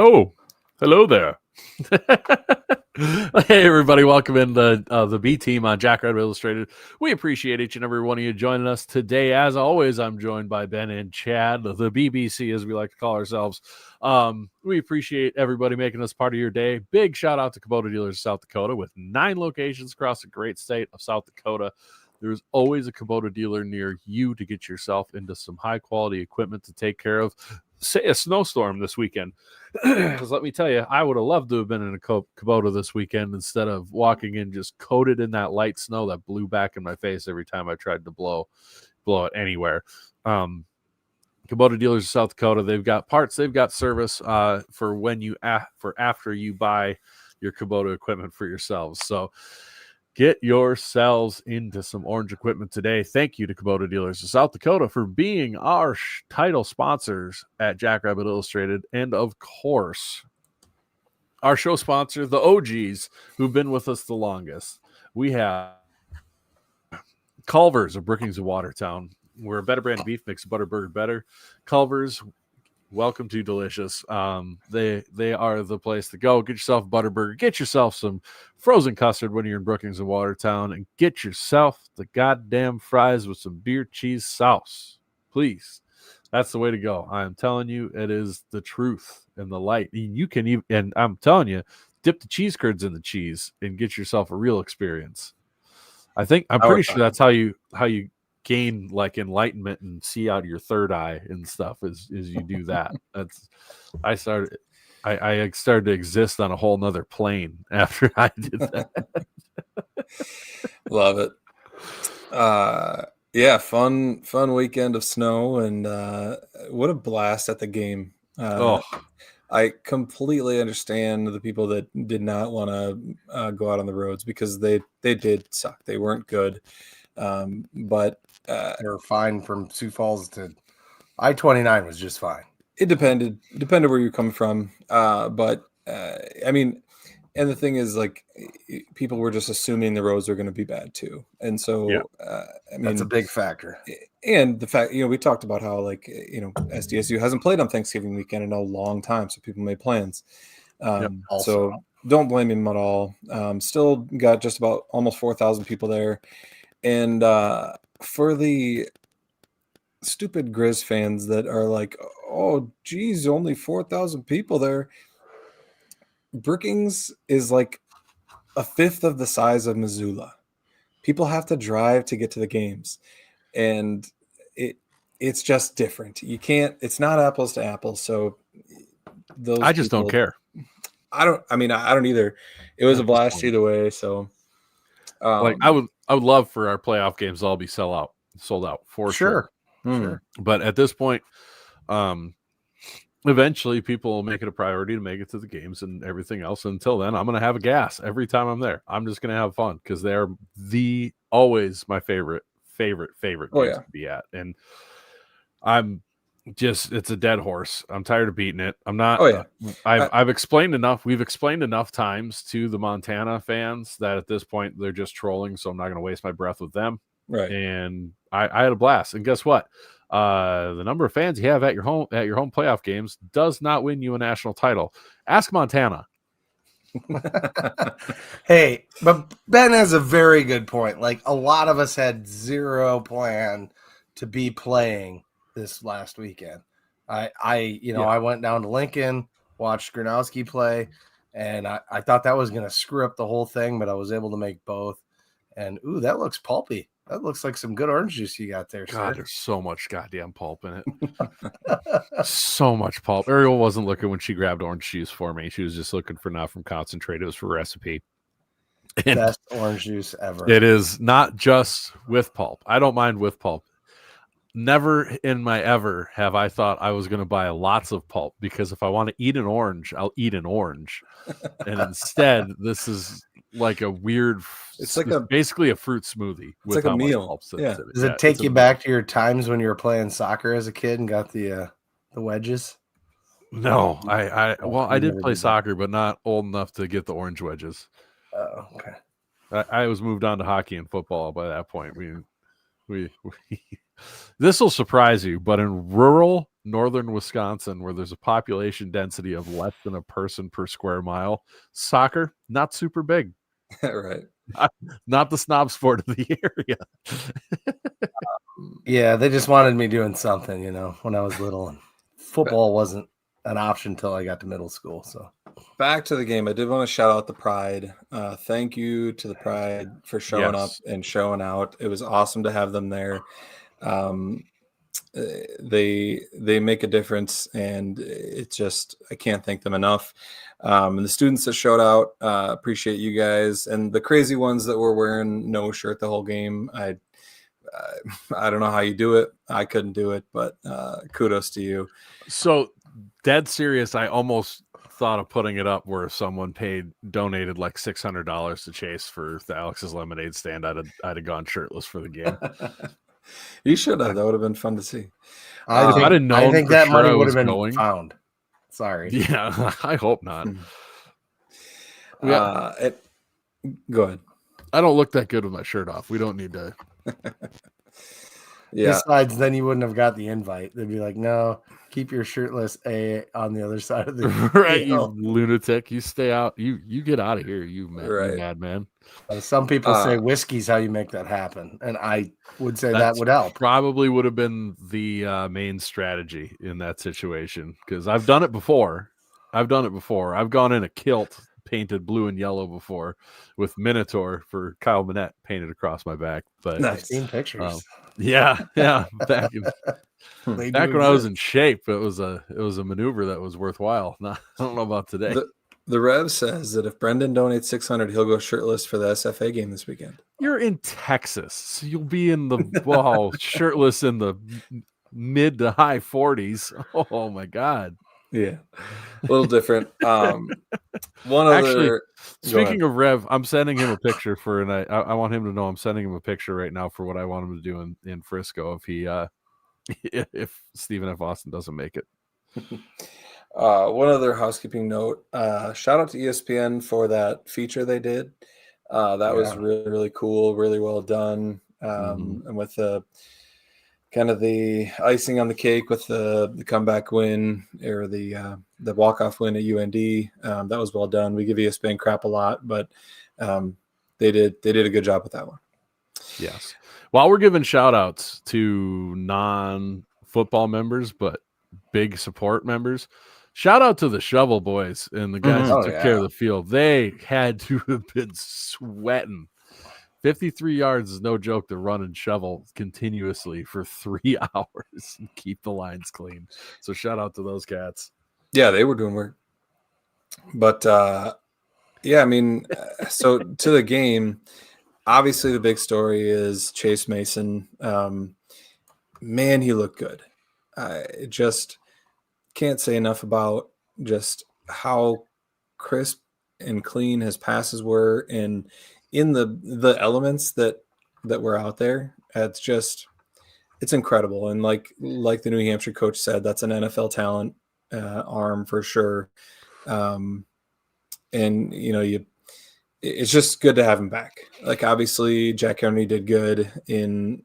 Oh, hello there. Hey, everybody. Welcome in the B team on Jack Rabbit Illustrated. We appreciate each and every one of you joining us today. As always, I'm joined by Ben and Chad, the BBC, as we like to call ourselves. We appreciate everybody making us part of your day. Big shout out to Kubota Dealers of South Dakota with 9 locations across the great state of South Dakota. There's always a Kubota dealer near you to get yourself into some high-quality equipment to take care of, say, a snowstorm this weekend. Because let me tell you, I would have loved to have been in a Kubota this weekend instead of walking in just coated in that light snow that blew back in my face every time I tried to blow it anywhere. Kubota Dealers of South Dakota, they've got parts, they've got service for when you for after you buy your Kubota equipment for yourselves. So get yourselves into some orange equipment today. Thank you to Kubota Dealers of South Dakota for being our title sponsors at Jackrabbit Illustrated. And, of course, our show sponsor, the OGs, who've been with us the longest. We have Culver's of Brookings and Watertown. We're a better brand of beef, makes a butter burger better. Culver's, welcome to Delicious. They are the place to go. Get yourself a butter burger. Get yourself some frozen custard when you're in Brookings and Watertown, and get yourself the goddamn fries with some beer cheese sauce, please. That's the way to go. I am telling you, it is the truth and the light. You can even, and I'm telling you, dip the cheese curds in the cheese and get yourself a real experience. I'm pretty sure that's how you gain like enlightenment and see out your third eye and stuff is you do that. I started to exist on a whole nother plane after I did that. Love it. Yeah, fun weekend of snow, and what a blast at the game. I completely understand the people that did not want to go out on the roads because they did suck. They weren't good. But they were fine from Sioux Falls to I-29 was just fine. It depended where you're coming from. But I mean, and the thing is, like, people were just assuming the roads are going to be bad too. And so, yeah. I mean, that's a big factor. And the fact, we talked about how, like, SDSU hasn't played on Thanksgiving weekend in a long time. So people made plans. So don't blame him at all. Still got just about almost 4,000 people there. And for the stupid Grizz fans that are like, oh, geez, only 4,000 people there. Brookings is like a fifth of the size of Missoula. People have to drive to get to the games. And it's just different. You can't, it's not apples to apples. So I just don't care. I don't either. It was a blast either way. So like I would love for our playoff games to all be sold out for sure. Sure. But at this point, eventually people will make it a priority to make it to the games and everything else. Until then, I'm going to have a gas every time I'm there. I'm just going to have fun because they're always my favorite games to be at. And it's a dead horse. I'm tired of beating it. I'm not. I've explained enough. We've explained enough times to the Montana fans that at this point they're just trolling. So I'm not going to waste my breath with them. Right. And I had a blast. And guess what? The number of fans you have at your home playoff games does not win you a national title. Ask Montana. Hey, but Ben has a very good point. Like, a lot of us had zero plan to be playing this last weekend. I went down to Lincoln, watched Gronowski play, and I thought that was going to screw up the whole thing, but I was able to make both. And ooh, that looks pulpy. That looks like some good orange juice you got there, God, sir. there's so much goddamn pulp in it. So much pulp. Ariel wasn't looking when she grabbed orange juice for me. She was just looking for not from concentrate. It was for recipe. And best orange juice ever. It is not just with pulp. I don't mind with pulp. Never in my ever have I thought I was going to buy lots of pulp, because if I want to eat an orange, I'll eat an orange. And instead, this is like a weird, it's basically a fruit smoothie. It's like a meal. Does it take you back to your times when you were playing soccer as a kid and got the wedges? No, I did play soccer, but not old enough to get the orange wedges. Oh, okay. I was moved on to hockey and football by that point. We This will surprise you, but in rural northern Wisconsin, where there's a population density of less than a person per square mile, soccer, not super big. Right. Not the snob sport of the area. Yeah, they just wanted me doing something, when I was little. And football wasn't an option until I got to middle school. So back to the game. I did want to shout out the Pride. Thank you to the Pride for showing up and showing out. It was awesome to have them there. They make a difference, and it's just, I can't thank them enough. And the students that showed out, appreciate you guys, and the crazy ones that were wearing no shirt the whole game. I don't know how you do it. I couldn't do it, but kudos to you. So dead serious, I almost thought of putting it up where someone donated like $600 to Chase for the Alex's Lemonade stand. I'd have gone shirtless for the game. You should have. That would have been fun to see. I think that money would have been found. Sorry. Yeah, I hope not. Go ahead. I don't look that good with my shirt off. We don't need to. Yeah. Besides, then you wouldn't have got the invite. They'd be like, no, keep your shirtless A on the other side of the right, you lunatic. You stay out. You get out of here, you madman. Some people say whiskey's how you make that happen, and I would say that would help. Probably would have been the main strategy in that situation, because I've done it before. I've gone in a kilt painted blue and yellow before with Minotaur for Kyle Manette painted across my back. But I've seen pictures. Yeah. Back when I was in shape, it was a maneuver that was worthwhile. I don't know about today. The Rev says that if Brendan donates $600, he'll go shirtless for the SFA game this weekend. You're in Texas, so you'll be in the shirtless in the mid to high 40s. Oh my God. Yeah, a little different. Speaking of Rev, I'm sending him a picture I want him to know I'm sending him a picture right now for what I want him to do in Frisco if Stephen F. Austin doesn't make it. One other housekeeping note, shout out to ESPN for that feature they did. That was really, really cool, really well done. And with the kind of the icing on the cake with the comeback win or the walk-off win at UND, that was well done. We give ESPN crap a lot, but they did a good job with that one. Yes. While we're giving shout-outs to non-football members, but big support members, shout out to the Shovel Boys and the guys that took care of the field. They had to have been sweating. 53 yards is no joke to run and shovel continuously for 3 hours and keep the lines clean. So shout out to those cats. Yeah, they were doing work. But so to the game, obviously the big story is Chase Mason. Man, he looked good. Just can't say enough about just how crisp and clean his passes were, and in the elements that were out there. It's incredible. And like the New Hampshire coach said, that's an NFL talent arm for sure. And it's just good to have him back. Like, obviously Jack Henry did good in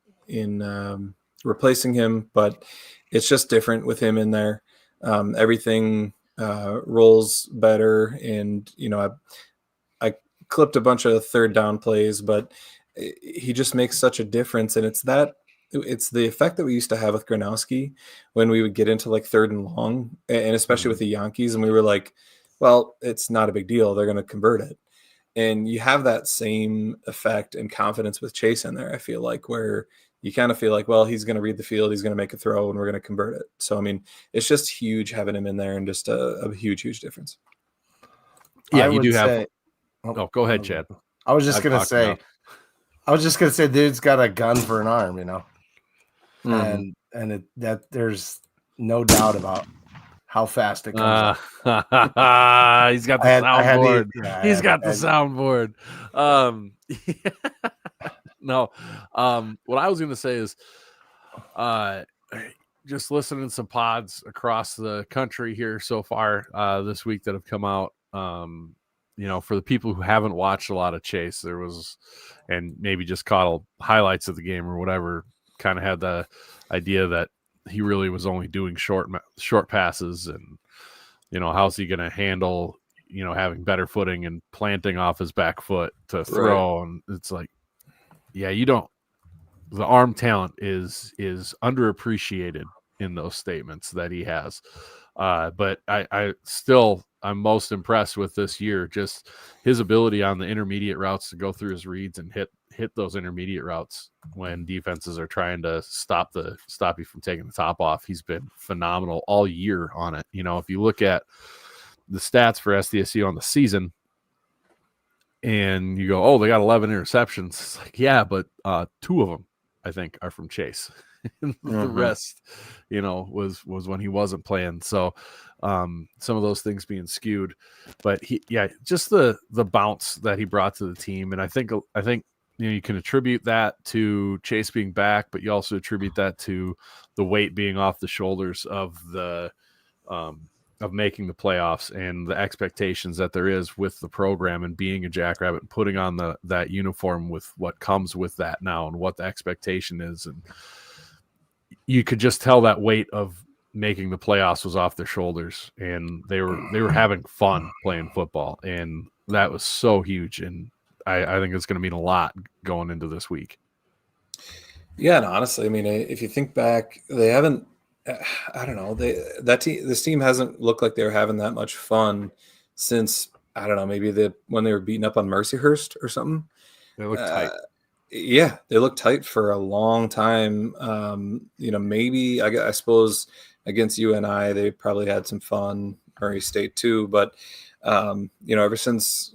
replacing him, but it's just different with him in there. Everything rolls better, and I clipped a bunch of third down plays, but he just makes such a difference. And it's the effect that we used to have with Gronowski when we would get into like third and long, and especially with the Yankees, and we were like, well, it's not a big deal, they're going to convert it. And you have that same effect and confidence with Chase in there, I feel like, where you kind of feel like, well, he's going to read the field, he's going to make a throw, and we're going to convert it. So, I mean, it's just huge having him in there, and just a huge, huge difference. Yeah, you do have. Oh, go ahead, Chad. I was just going to say, dude's got a gun for an arm, and that there's no doubt about how fast it comes up. He's got the soundboard. He's got the soundboard. No, what I was going to say is, just listening to some pods across the country here so far this week that have come out. For the people who haven't watched a lot of Chase, there was, and maybe just caught highlights of the game or whatever, kind of had the idea that he really was only doing short passes, and how's he going to handle having better footing and planting off his back foot to throw. Right. And it's like, yeah, the arm talent is underappreciated in those statements that he has. But I'm most impressed with this year, just his ability on the intermediate routes to go through his reads and hit those intermediate routes when defenses are trying to stop you from taking the top off. He's been phenomenal all year on it. If you look at the stats for SDSU on the season and you go, oh, they got 11 interceptions. It's like, yeah, but 2 of them, I think, are from Chase. The rest, was when he wasn't playing. So some of those things being skewed, but just the bounce that he brought to the team. And I think you can attribute that to Chase being back, but you also attribute that to the weight being off the shoulders of the of making the playoffs and the expectations that there is with the program and being a Jackrabbit and putting on that uniform with what comes with that now and what the expectation is. And you could just tell that weight of making the playoffs was off their shoulders, and they were having fun playing football, and that was so huge. And I think it's going to mean a lot going into this week. Yeah, and honestly, I mean, if you think back, they haven't. I don't know. This team hasn't looked like they were having that much fun since, I don't know, maybe when they were beating up on Mercyhurst or something. They look tight. Yeah, they looked tight for a long time. Maybe I suppose against UNI they probably had some fun. Murray State too, but ever since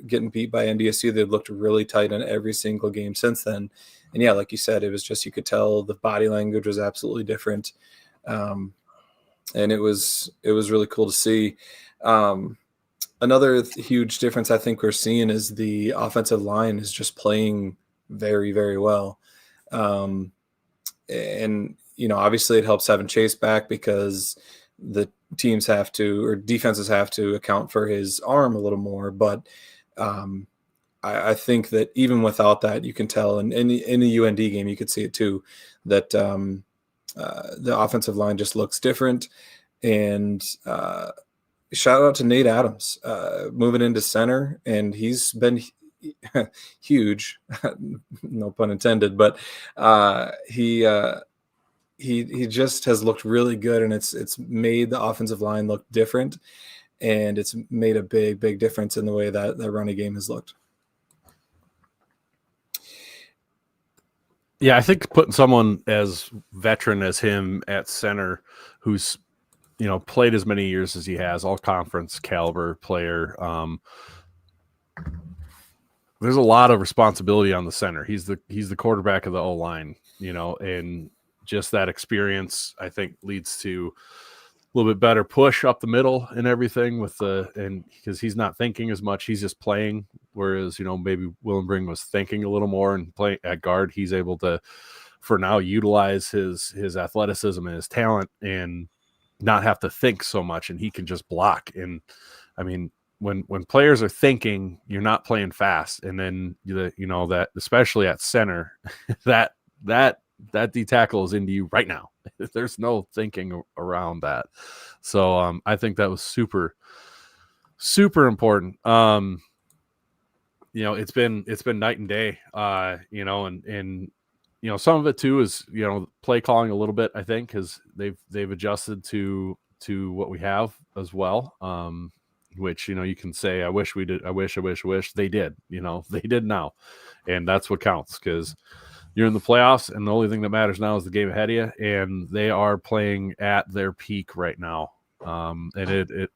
getting beat by NDSU, they've looked really tight in every single game since then. And yeah, like you said, it was just, you could tell the body language was absolutely different. And it was really cool to see. Another huge difference I think we're seeing is the offensive line is just playing very, very well. And, obviously it helps having Chase back because the defenses have to account for his arm a little more. But I think that even without that, you can tell, and in the UND game, you could see it too, that the offensive line just looks different. And shout out to Nate Adams moving into center, and he's been huge, no pun intended, but he just has looked really good, and it's made the offensive line look different, and it's made a big, big difference in the way that the running game has looked. Yeah, I think putting someone as veteran as him at center, who's played as many years as he has, all conference caliber player. There's a lot of responsibility on the center. He's the quarterback of the O-line, and just that experience, I think, leads to a little bit better push up the middle and everything and because he's not thinking as much, he's just playing. Whereas, maybe Willenbring was thinking a little more and playing at guard. He's able to, for now, utilize his athleticism and his talent and not have to think so much, and he can just block. And I mean, when players are thinking, you're not playing fast. And then that, especially at center, that D tackle is into you right now. There's no thinking around that. So I think that was super, super important. It's been night and day, and some of it too is, play calling a little bit, I think, because they've adjusted to what we have as well. Which, you can say, I wish we did. I wish they did, they did now. And that's what counts, because you're in the playoffs, and the only thing that matters now is the game ahead of you, and they are playing at their peak right now. And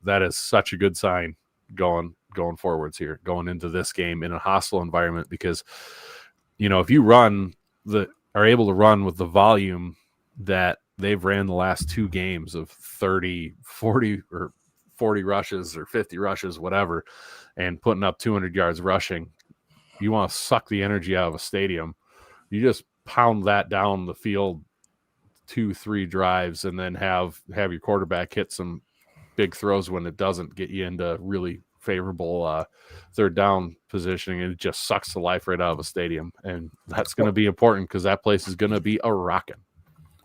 that is such a good sign going forwards here, going into this game in a hostile environment, because, if you are able to run with the volume that they've ran the last 2 games of 30, 40 or 40 rushes or 50 rushes, whatever, and putting up 200 yards rushing, you want to suck the energy out of a stadium. You just pound that down the field 2-3 drives, and then have your quarterback hit some big throws when it doesn't get you into really favorable third down positioning, and it just sucks the life right out of a stadium. And that's going to be important because that place is going to be a rocking.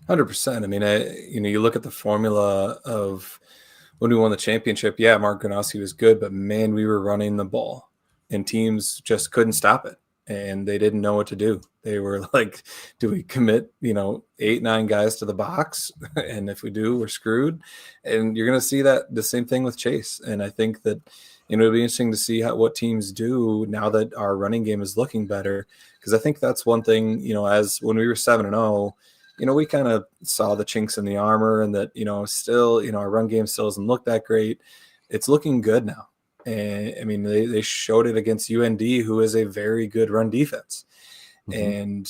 100%. I mean, you look at the formula of when we won the championship. Yeah, Mark Gronowski was good, but man, we were running the ball, and teams just couldn't stop it, and they didn't know what to do. They were like, "Do we commit, 8-9 guys to the box? And if we do, we're screwed." And you're going to see that the same thing with Chase. And I think that it'll be interesting to see what teams do now that our running game is looking better, because I think that's one thing. As when we were 7-0. We kind of saw the chinks in the armor, and that, still, our run game still doesn't look that great. It's looking good now. And I mean, they showed it against UND, who is a very good run defense. And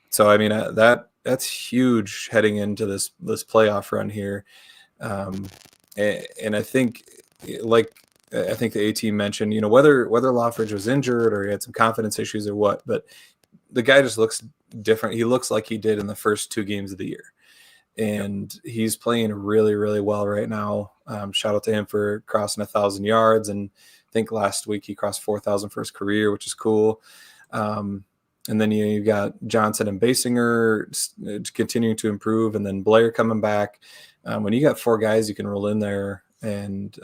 so, I mean, that's huge heading into this playoff run here. And I think, I think the A team mentioned, whether Loffridge was injured or he had some confidence issues or what, but the guy just looks different. He looks like he did in the first 2 games of the year, and he's playing really, really well right now. Shout out to him for crossing 1,000 yards, and I think last week he crossed 4,000 for his career, which is cool. And then you got Johnson and Basinger continuing to improve, and then Blair coming back. When you got 4 guys you can roll in there and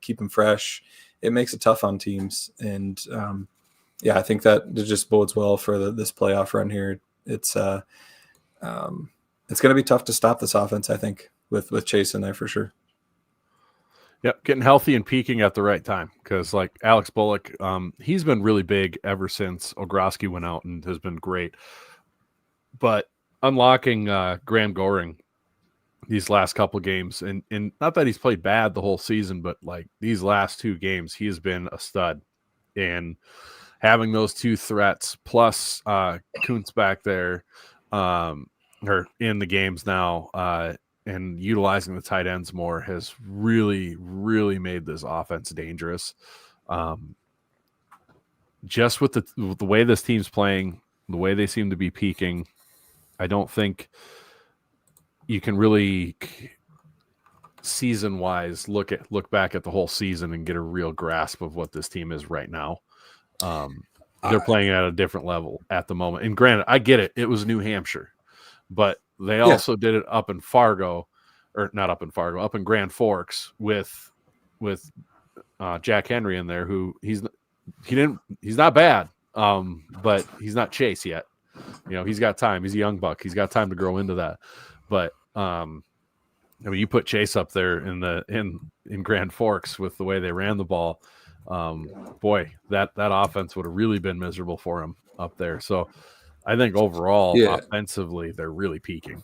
keep them fresh, it makes it tough on teams. And I think that just bodes well for this playoff run here. It's going to be tough to stop this offense, I think, with Chase in there for sure. Yep, getting healthy and peaking at the right time, because like Alex Bullock, he's been really big ever since Ogroski went out and has been great. But unlocking Graham Goring these last couple games, and not that he's played bad the whole season, but like these last 2 games, he has been a stud. And having those 2 threats plus Kuntz back there or in the games now and utilizing the tight ends more has really, really made this offense dangerous. Just with the way this team's playing, the way they seem to be peaking, I don't think you can really season-wise look back at the whole season and get a real grasp of what this team is right now. They're playing at a different level at the moment. And granted, I get it. It was New Hampshire, but they also did it up in Fargo, or not up in Fargo, up in Grand Forks with Jack Henry in there, who he's not bad, but he's not Chase yet. He's got time. He's a young buck. He's got time to grow into that. But I mean, you put Chase up there in Grand Forks with the way they ran the ball. Boy, that offense would have really been miserable for him up there. So I think overall, offensively, they're really peaking.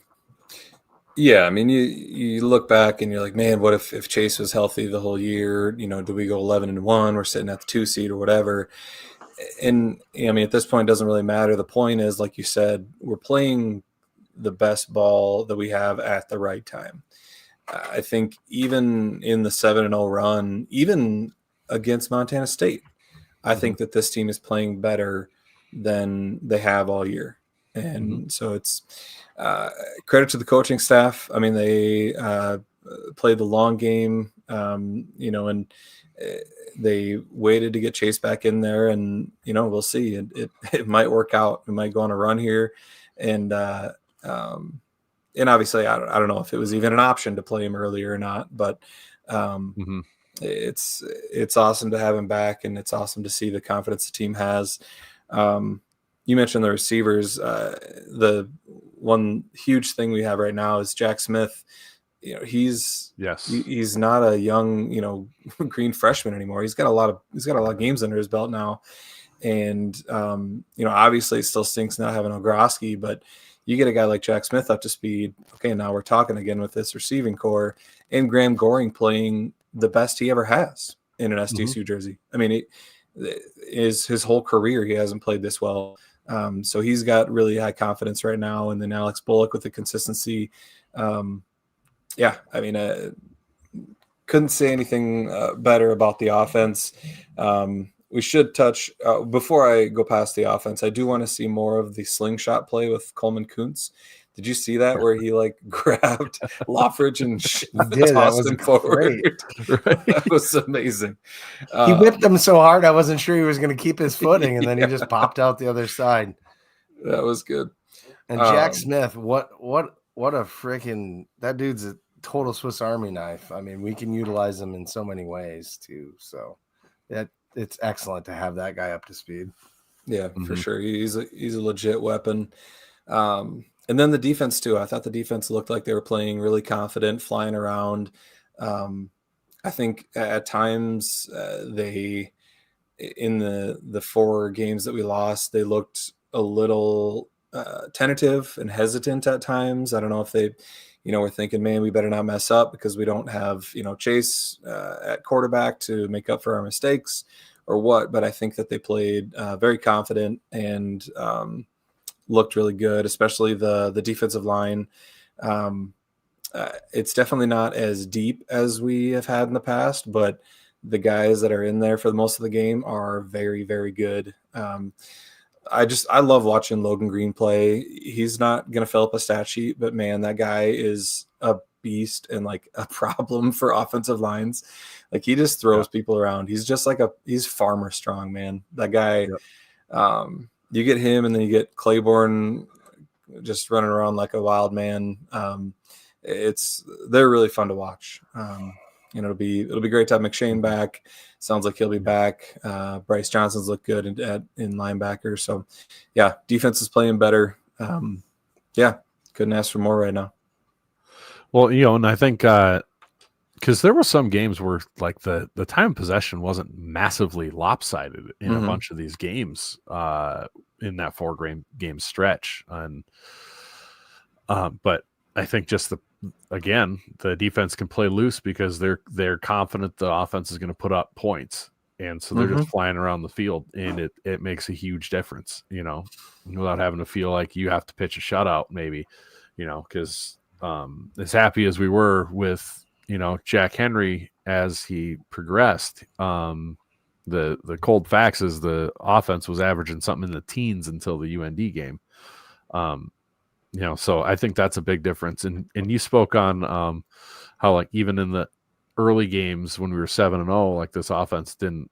Yeah, I mean, you look back and you're like, man, what if Chase was healthy the whole year? Do we go 11-1? We're sitting at the 2 seed or whatever. And I mean, at this point, it doesn't really matter. The point is, like you said, we're playing the best ball that we have at the right time. I think even in the 7-0 run, even against Montana State, I think that this team is playing better than they have all year. And so it's credit to the coaching staff. I mean, they played the long game, and they waited to get Chase back in there, and we'll see. It might work out. We might go on a run here, and obviously I don't know if it was even an option to play him earlier or not, but it's awesome to have him back, and it's awesome to see the confidence the team has. You mentioned the receivers. The one huge thing we have right now is Jack Smith. He's not a young, green freshman anymore. He's got a lot of games under his belt now. And, obviously it still stinks not having Ogroski, but you get a guy like Jack Smith up to speed. Okay, now we're talking again with this receiving core, and Graham Goring playing the best he ever has in an SDSU jersey. I mean, is his whole career he hasn't played this well. So he's got really high confidence right now. And then Alex Bullock with the consistency. I mean, couldn't say anything better about the offense. We should touch before I go past the offense. I do want to see more of the slingshot play with Coleman Kuntz. Did you see that where he like grabbed Loffridge and That tossed was him forward? Right. That was amazing. He whipped him so hard I wasn't sure he was going to keep his footing, and then he just popped out the other side. That was good. And Jack Smith, what a freaking, that dude's a total Swiss Army knife. I mean, we can utilize him in so many ways too. So it's excellent to have that guy up to speed. Yeah, for sure. He's a legit weapon. And then the defense too. I thought the defense looked like they were playing really confident, flying around. I think at times they, in the 4 games that we lost, they looked a little tentative and hesitant at times. I don't know if they, were thinking, man, we better not mess up because we don't have, Chase at quarterback to make up for our mistakes or what. But I think that they played very confident and looked really good, especially the defensive line. It's definitely not as deep as we have had in the past, but the guys that are in there for the most of the game are very, very good. I love watching Logan Green play. He's not going to fill up a stat sheet, but man, that guy is a beast and like a problem for offensive lines. Like he just throws people around. He's just like he's farmer strong, man. That guy, you get him and then you get Claiborne just running around like a wild man. They're really fun to watch. It'll be great to have McShane back. Sounds like he'll be back. Bryce Johnson's looked good in linebacker. So yeah, defense is playing better. Couldn't ask for more right now. Well, and I think because there were some games where like the time of possession wasn't massively lopsided in a bunch of these games in that 4 game stretch, and but I think just the defense can play loose because they're confident the offense is going to put up points, and so they're just flying around the field, and it makes a huge difference, without having to feel like you have to pitch a shutout, maybe, because as happy as we were with Jack Henry as he progressed, the cold facts is the offense was averaging something in the teens until the UND game. So I think that's a big difference. And you spoke on how like even in the early games when we were 7-0, like this offense didn't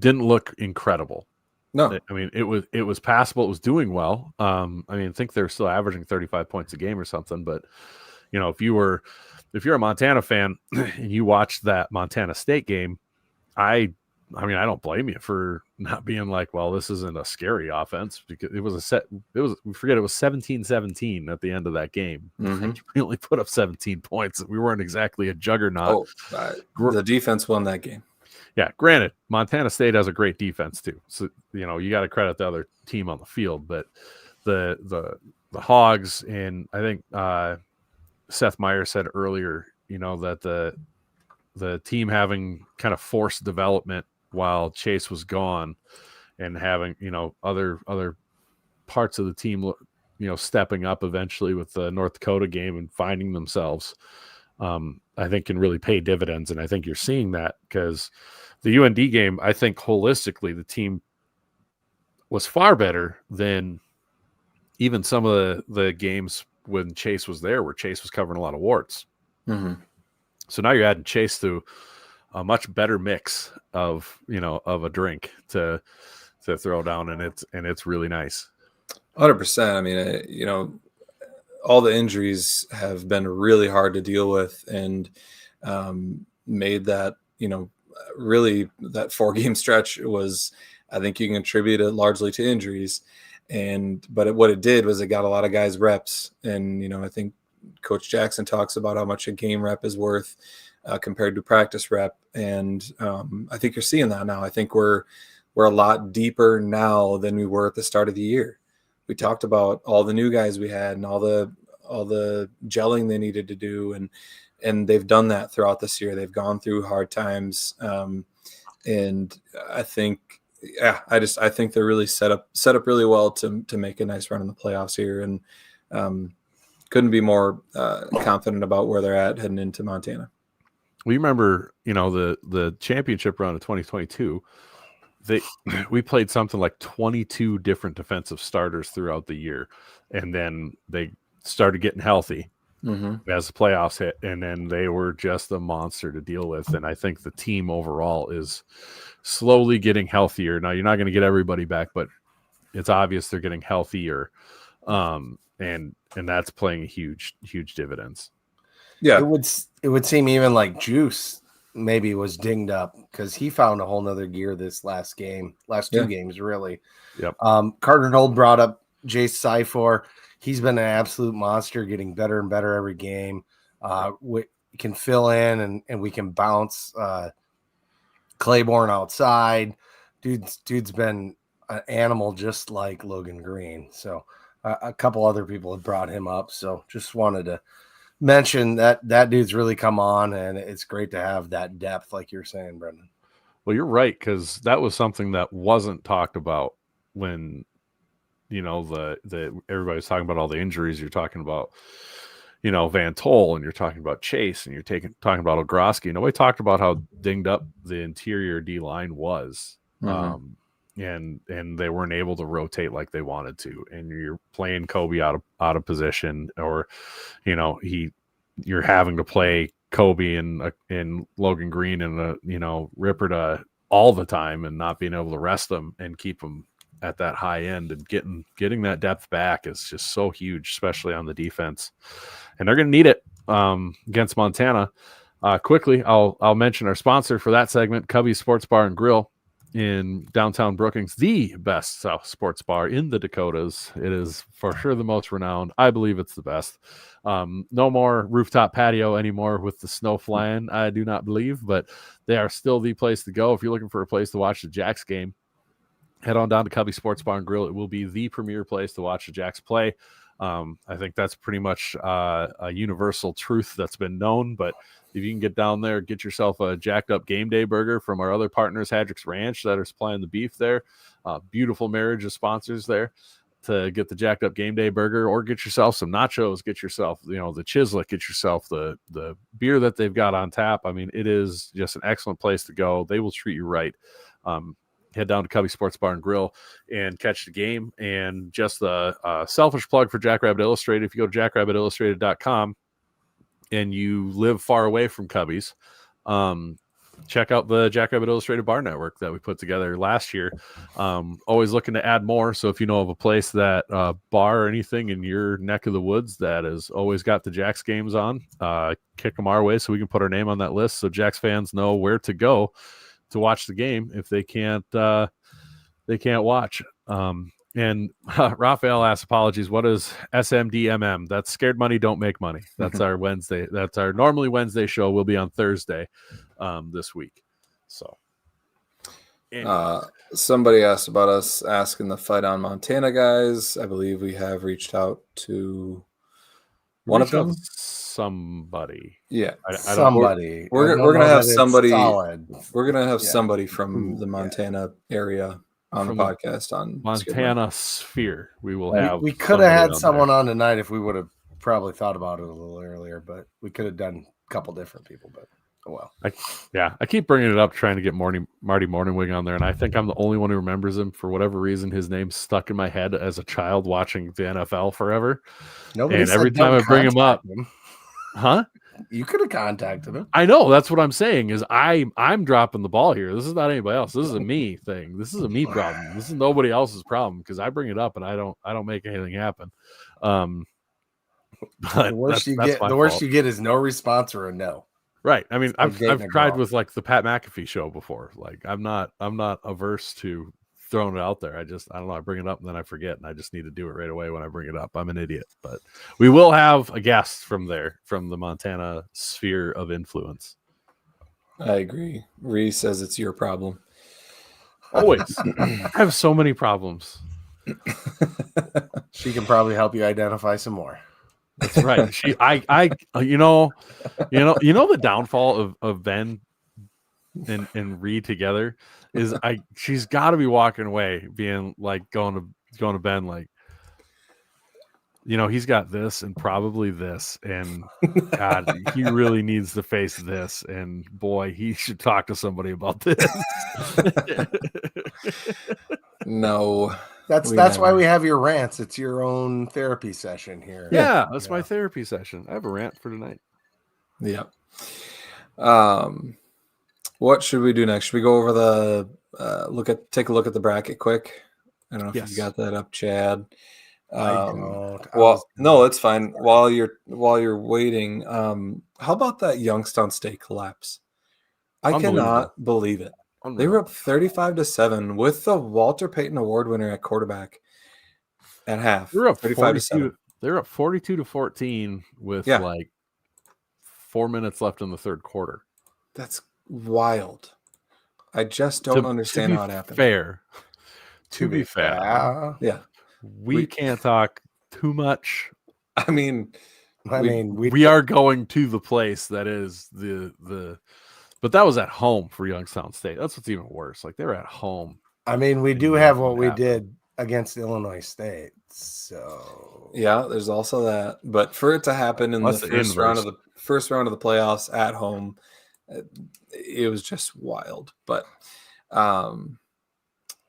look incredible. No, I mean it was passable. It was doing well. I think they're still averaging 35 points a game or something. But if you're a Montana fan and you watched that Montana State game, I don't blame you for not being like, well, this isn't a scary offense, because we forget it was 17-17 at the end of that game. We only put up 17 points. We weren't exactly a juggernaut. The defense won that game. Yeah, granted, Montana State has a great defense too. So, you got to credit the other team on the field, but the Hogs, and I think Seth Meyer said earlier, that the team having kind of forced development while Chase was gone, and having, other parts of the team, stepping up eventually with the North Dakota game and finding themselves, I think can really pay dividends. And I think you're seeing that because the UND game, I think holistically, the team was far better than even some of the games when Chase was there, where Chase was covering a lot of warts. So now you're adding Chase to a much better mix of a drink to throw down, and it's really nice. 100%. I mean, all the injuries have been really hard to deal with, and made that, really that 4-game stretch was, I think you can attribute it largely to injuries. But what it did was it got a lot of guys reps. And, I think Coach Jackson talks about how much a game rep is worth compared to practice rep. And I think you're seeing that now. I think we're a lot deeper now than we were at the start of the year. We talked about all the new guys we had and all the gelling they needed to do. And they've done that throughout this year. They've gone through hard times. And I think, I think they're really set up really well to make a nice run in the playoffs here. And couldn't be more confident about where they're at heading into Montana. We remember, the championship run of 2022. we played something like 22 different defensive starters throughout the year, and then they started getting healthy as the playoffs hit, and then they were just a monster to deal with. And I think the team overall is slowly getting healthier. Now, you're not going to get everybody back, but it's obvious they're getting healthier, and that's playing huge dividends. Yeah, it would seem even like Juice maybe was dinged up because he found a whole nother gear this last two games, really. Yep. Carter Nold brought up Jace Cyfor. He's been an absolute monster, getting better and better every game. We can fill in and we can bounce Claiborne outside. Dude's been an animal just like Logan Green. So a couple other people have brought him up. So just wanted to mention that dude's really come on, and it's great to have that depth, like you're saying, Brendan. Well, you're right, because that was something that wasn't talked about when, the everybody's talking about all the injuries. You're talking about, Van Tol, and you're talking about Chase, and you're talking about Ogroski. Nobody talked about how dinged up the interior D line was. And they weren't able to rotate like they wanted to, and you're playing Kobe out of position, or you're having to play Kobe and Logan Green and Ripperda all the time, and not being able to rest them and keep them at that high end, and getting that depth back is just so huge, especially on the defense, and they're going to need it against Montana. Quickly, I'll mention our sponsor for that segment, Cubby's Sports Bar and Grill in downtown Brookings, the best South sports bar in the Dakotas. It is for sure the most renowned. I believe it's the best. No more rooftop patio anymore with the snow flying, I do not believe, but they are still the place to go. If you're looking for a place to watch the Jacks game, head on down to Cubby Sports Bar and Grill. It will be the premier place to watch the Jacks play. I think that's pretty much a universal truth that's been known, but if you can get down there, get yourself a jacked up game day burger from our other partners, Hadrick's Ranch, that are supplying the beef there. Beautiful marriage of sponsors there to get the jacked up game day burger, or get yourself some nachos, get yourself, the Chislik, get yourself the beer that they've got on tap. I mean, it is just an excellent place to go. They will treat you right. Head down to Cubby Sports Bar and Grill and catch the game. And just a selfish plug for Jackrabbit Illustrated. If you go to jackrabbitillustrated.com and you live far away from Cubby's, check out the Jackrabbit Illustrated Bar Network that we put together last year. Always looking to add more. So if you know of a place that bar or anything in your neck of the woods that has always got the Jacks games on, kick them our way so we can put our name on that list so Jacks fans know where to go to watch the game if they can't watch. And Raphael asks, apologies, what is SMDMM? That's Scared Money Don't Make Money. That's our Wednesday. That's our normally Wednesday show. Will be on Thursday this week. So somebody asked about us asking the Fight on Montana guys. I believe we have reached out to one of them. Somebody. Yeah. Somebody. We're gonna have somebody. Solid. We're gonna have somebody from the Montana area on the podcast on Montana Sphere. We will have. We could have had someone on tonight if we would have probably thought about it a little earlier, but we could have done a couple different people. But oh well. I keep bringing it up, trying to get Marty Morningwig on there, and I think I'm the only one who remembers him. For whatever reason, his name's stuck in my head as a child watching the NFL forever. Nobody and every time I bring him up, huh? You could have contacted him. I know. That's what I'm saying. Is I'm dropping the ball here. This is not anybody else. This is a me thing. This is a me problem. This is nobody else's problem because I bring it up and I don't make anything happen. But the worst you get is no response or a no. Right. I mean, I've tried with like the Pat McAfee show before. Like I'm not averse to throwing it out there. I don't know. I bring it up and then I forget, and I just need to do it right away when I bring it up. I'm an idiot, but we will have a guest from the Montana sphere of influence. I agree. Ree says it's your problem. Always. I have so many problems. She can probably help you identify some more. That's right. You know the downfall of Ben and Ree together is she's got to be walking away being like going to Ben like, he's got this and probably this, and God, he really needs to face this, and boy, he should talk to somebody about this. No, that's why we have your rants. It's your own therapy session here. Yeah, that's my therapy session. I have a rant for tonight. Yeah. What should we do next? Should we go over the take a look at the bracket quick? I don't know if you got that up, Chad. I don't. Well, no, it's fine. While you're waiting, how about that Youngstown State collapse? I cannot believe it. They were up 35-7 with the Walter Payton Award winner at quarterback at half. They were up 35-7. They were up 42-14 with like 4 minutes left in the third quarter. That's wild. I just don't understand how it happened. To be fair, yeah, we can't talk too much. I mean, we are going to the place that is the. But that was at home for Youngstown State. That's what's even worse. Like, they were at home. I mean, we do have what we did against Illinois State. So yeah, there's also that. But for it to happen in the first round of the playoffs at home, it was just wild. But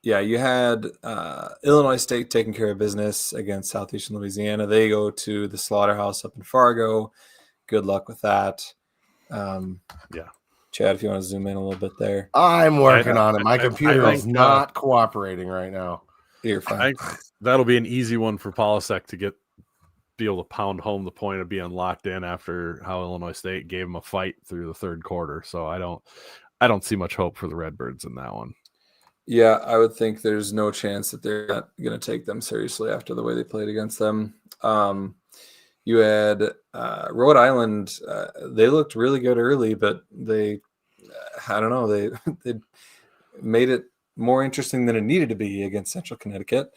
you had Illinois State taking care of business against Southeastern Louisiana. They go to the Slaughterhouse up in Fargo. Good luck with that. Chad, if you want to zoom in a little bit there. I'm working on it. My computer is not cooperating right now. You're fine. That'll be an easy one for Polasek to be able to pound home the point of being locked in after how Illinois State gave him a fight through the third quarter. So I don't see much hope for the Redbirds in that one. Yeah, I would think there's no chance that they're not going to take them seriously after the way they played against them. You had Rhode Island. They looked really good early, but they made it more interesting than it needed to be against Central Connecticut.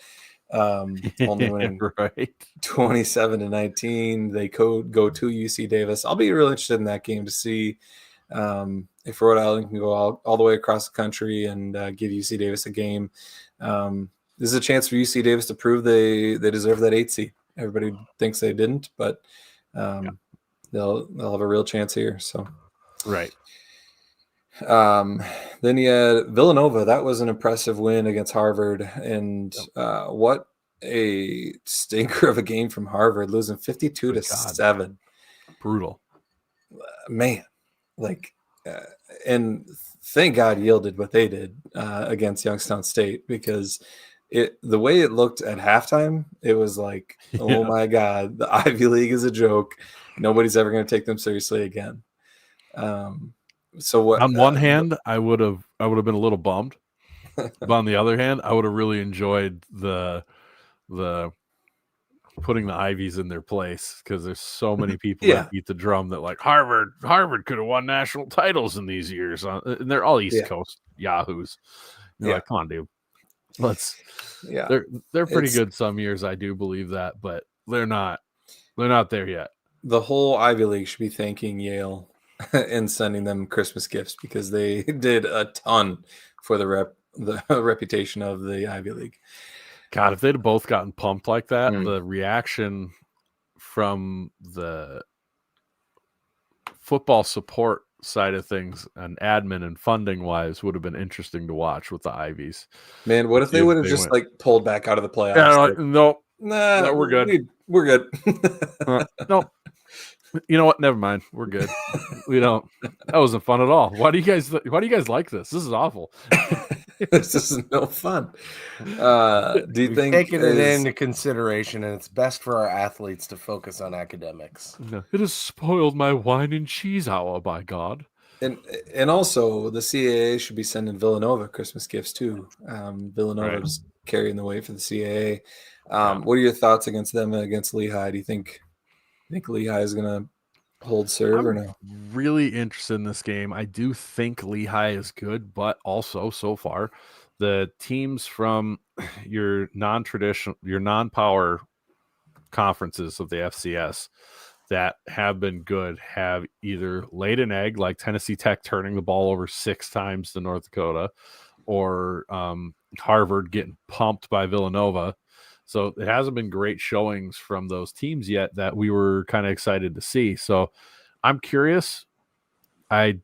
Only winning 27-19. They go to UC Davis. I'll be really interested in that game to see if Rhode Island can go all the way across the country and give UC Davis a game. This is a chance for UC Davis to prove they deserve that 8 seed. Everybody thinks they didn't, but they'll have a real chance here. So right. Then you had Villanova. That was an impressive win against Harvard, and what a stinker of a game from Harvard, losing 52-7. Brutal, man. And thank God Yale did what they did against Youngstown State, because the way it looked at halftime, it was like, oh my God, the Ivy League is a joke. Nobody's ever going to take them seriously again. So what? On one hand, I would have been a little bummed, but on the other hand, I would have really enjoyed the putting the Ivies in their place, because there's so many people that beat the drum that like Harvard could have won national titles in these years, and they're all East Coast yahoos. You're like, come on, dude. They're pretty good some years, I do believe that, but they're not there yet. The whole Ivy League should be thanking Yale and sending them Christmas gifts, because they did a ton for the reputation of the Ivy League. God, if they'd have both gotten pumped like that, the reaction from the football support side of things and admin and funding wise would have been interesting to watch with the Ivies. Man, what if they would have just pulled back out of the playoffs? No, we're good. We're good. No. You know what? Never mind. We're good. That wasn't fun at all. Why do you guys like this? This is awful. This is no fun. Do you think taking it into consideration, and it's best for our athletes to focus on academics? No, it has spoiled my wine and cheese hour, by God. And also the CAA should be sending Villanova Christmas gifts too. Villanova's carrying the way for the CAA. What are your thoughts against them and against Lehigh? Do you think Lehigh is going to hold serve or no? Really interested in this game. I do think Lehigh is good, but also so far the teams from your non-power conferences of the FCS that have been good have either laid an egg, like Tennessee Tech turning the ball over 6 times to North Dakota, or Harvard getting pumped by Villanova. So it hasn't been great showings from those teams yet that we were kind of excited to see. So I'm curious. I'm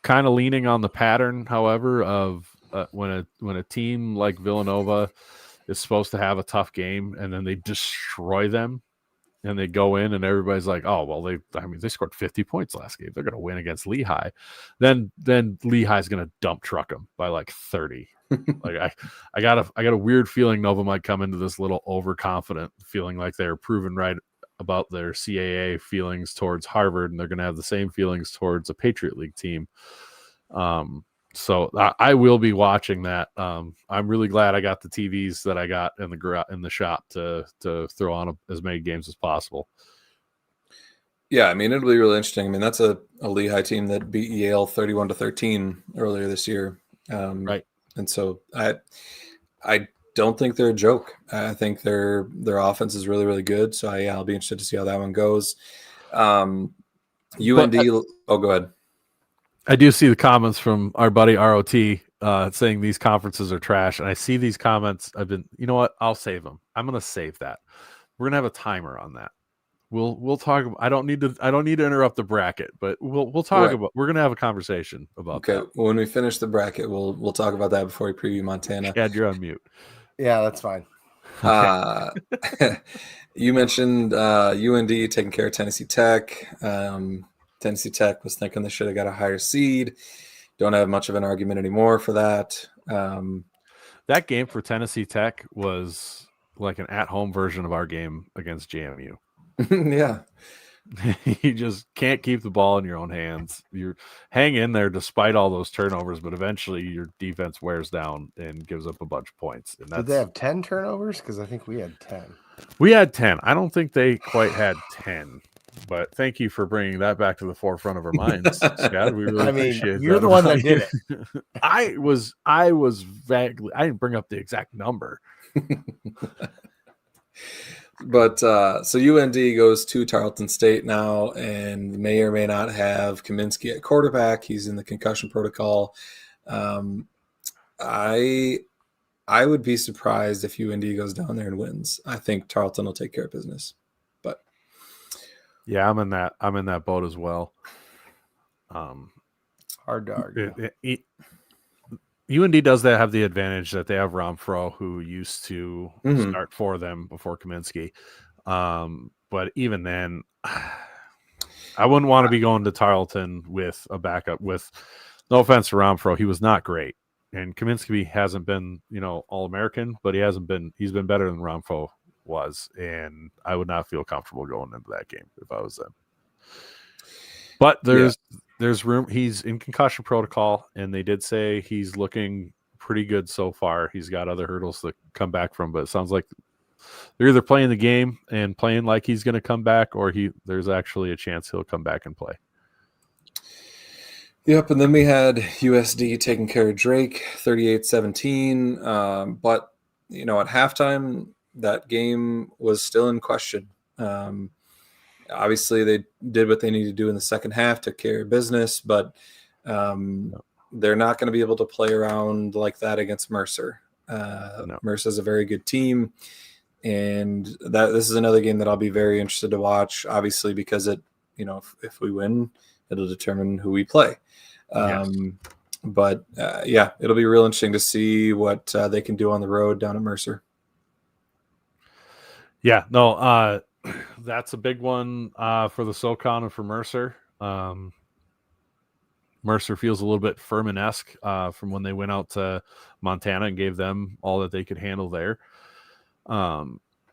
kind of leaning on the pattern, however, of when a team like Villanova is supposed to have a tough game and then they destroy them and they go in and everybody's like, oh, well, they scored 50 points last game. They're going to win against Lehigh. Then Lehigh's going to dump truck them by like 30. Like I got a weird feeling Nova might come into this little overconfident, feeling like they're proven right about their CAA feelings towards Harvard, and they're going to have the same feelings towards a Patriot League team. So I will be watching that. I'm really glad I got the TVs that I got in the shop to throw on as many games as possible. Yeah, I mean, it'll be really interesting. I mean, that's a Lehigh team that beat Yale 31-13 earlier this year. Right. And so I don't think they're a joke. I think their offense is really, really good. So I'll be interested to see how that one goes. UND. Go ahead. I do see the comments from our buddy ROT saying these conferences are trash, and I see these comments. You know what? I'll save them. I'm going to save that. We're going to have a timer on that. We'll talk. I don't need to interrupt the bracket, but we'll talk about. We're going to have a conversation about. Okay. That. Well, when we finish the bracket, we'll talk about that before we preview Montana. Chad, you're on mute. Yeah, that's fine. You mentioned UND taking care of Tennessee Tech. Tennessee Tech was thinking they should have got a higher seed. Don't have much of an argument anymore for that. That game for Tennessee Tech was like an at-home version of our game against JMU. Yeah. You just can't keep the ball in your own hands. You hang in there despite all those turnovers, but eventually your defense wears down and gives up a bunch of points. And did they have 10 turnovers? Because I think we had 10. We had 10. I don't think they quite had 10. But thank you for bringing that back to the forefront of our minds, Scott. We really appreciate you're the one that did it. I was vaguely. I didn't bring up the exact number. But so UND goes to Tarleton State now, and may or may not have Kaminsky at quarterback. He's in the concussion protocol. I would be surprised if UND goes down there and wins. I think Tarleton will take care of business. But yeah, I'm in that boat as well. Hard to argue. UND does have the advantage that they have Romfro, who used to start for them before Kaminsky. But even then, I wouldn't want to be going to Tarleton with a backup. With no offense to Romfro, he was not great, and Kaminsky hasn't been, All-American, but he's been better than Romfro was, and I would not feel comfortable going into that game if I was them. But there's room. He's in concussion protocol, and they did say he's looking pretty good so far. He's got other hurdles to come back from, but it sounds like they're either playing the game and playing like he's going to come back, or there's actually a chance he'll come back and play. Yep, and then we had USD taking care of Drake, 38-17. But, at halftime, that game was still in question. Obviously, they did what they needed to do in the second half, took care of business, but they're not going to be able to play around like that against Mercer. Mercer is a very good team, and this is another game that I'll be very interested to watch, obviously, because if we win, it'll determine who we play. But it'll be real interesting to see what they can do on the road down at Mercer. Yeah, no, that's a big one for the SoCon and for Mercer. Mercer feels a little bit Furman-esque from when they went out to Montana and gave them all that they could handle there. A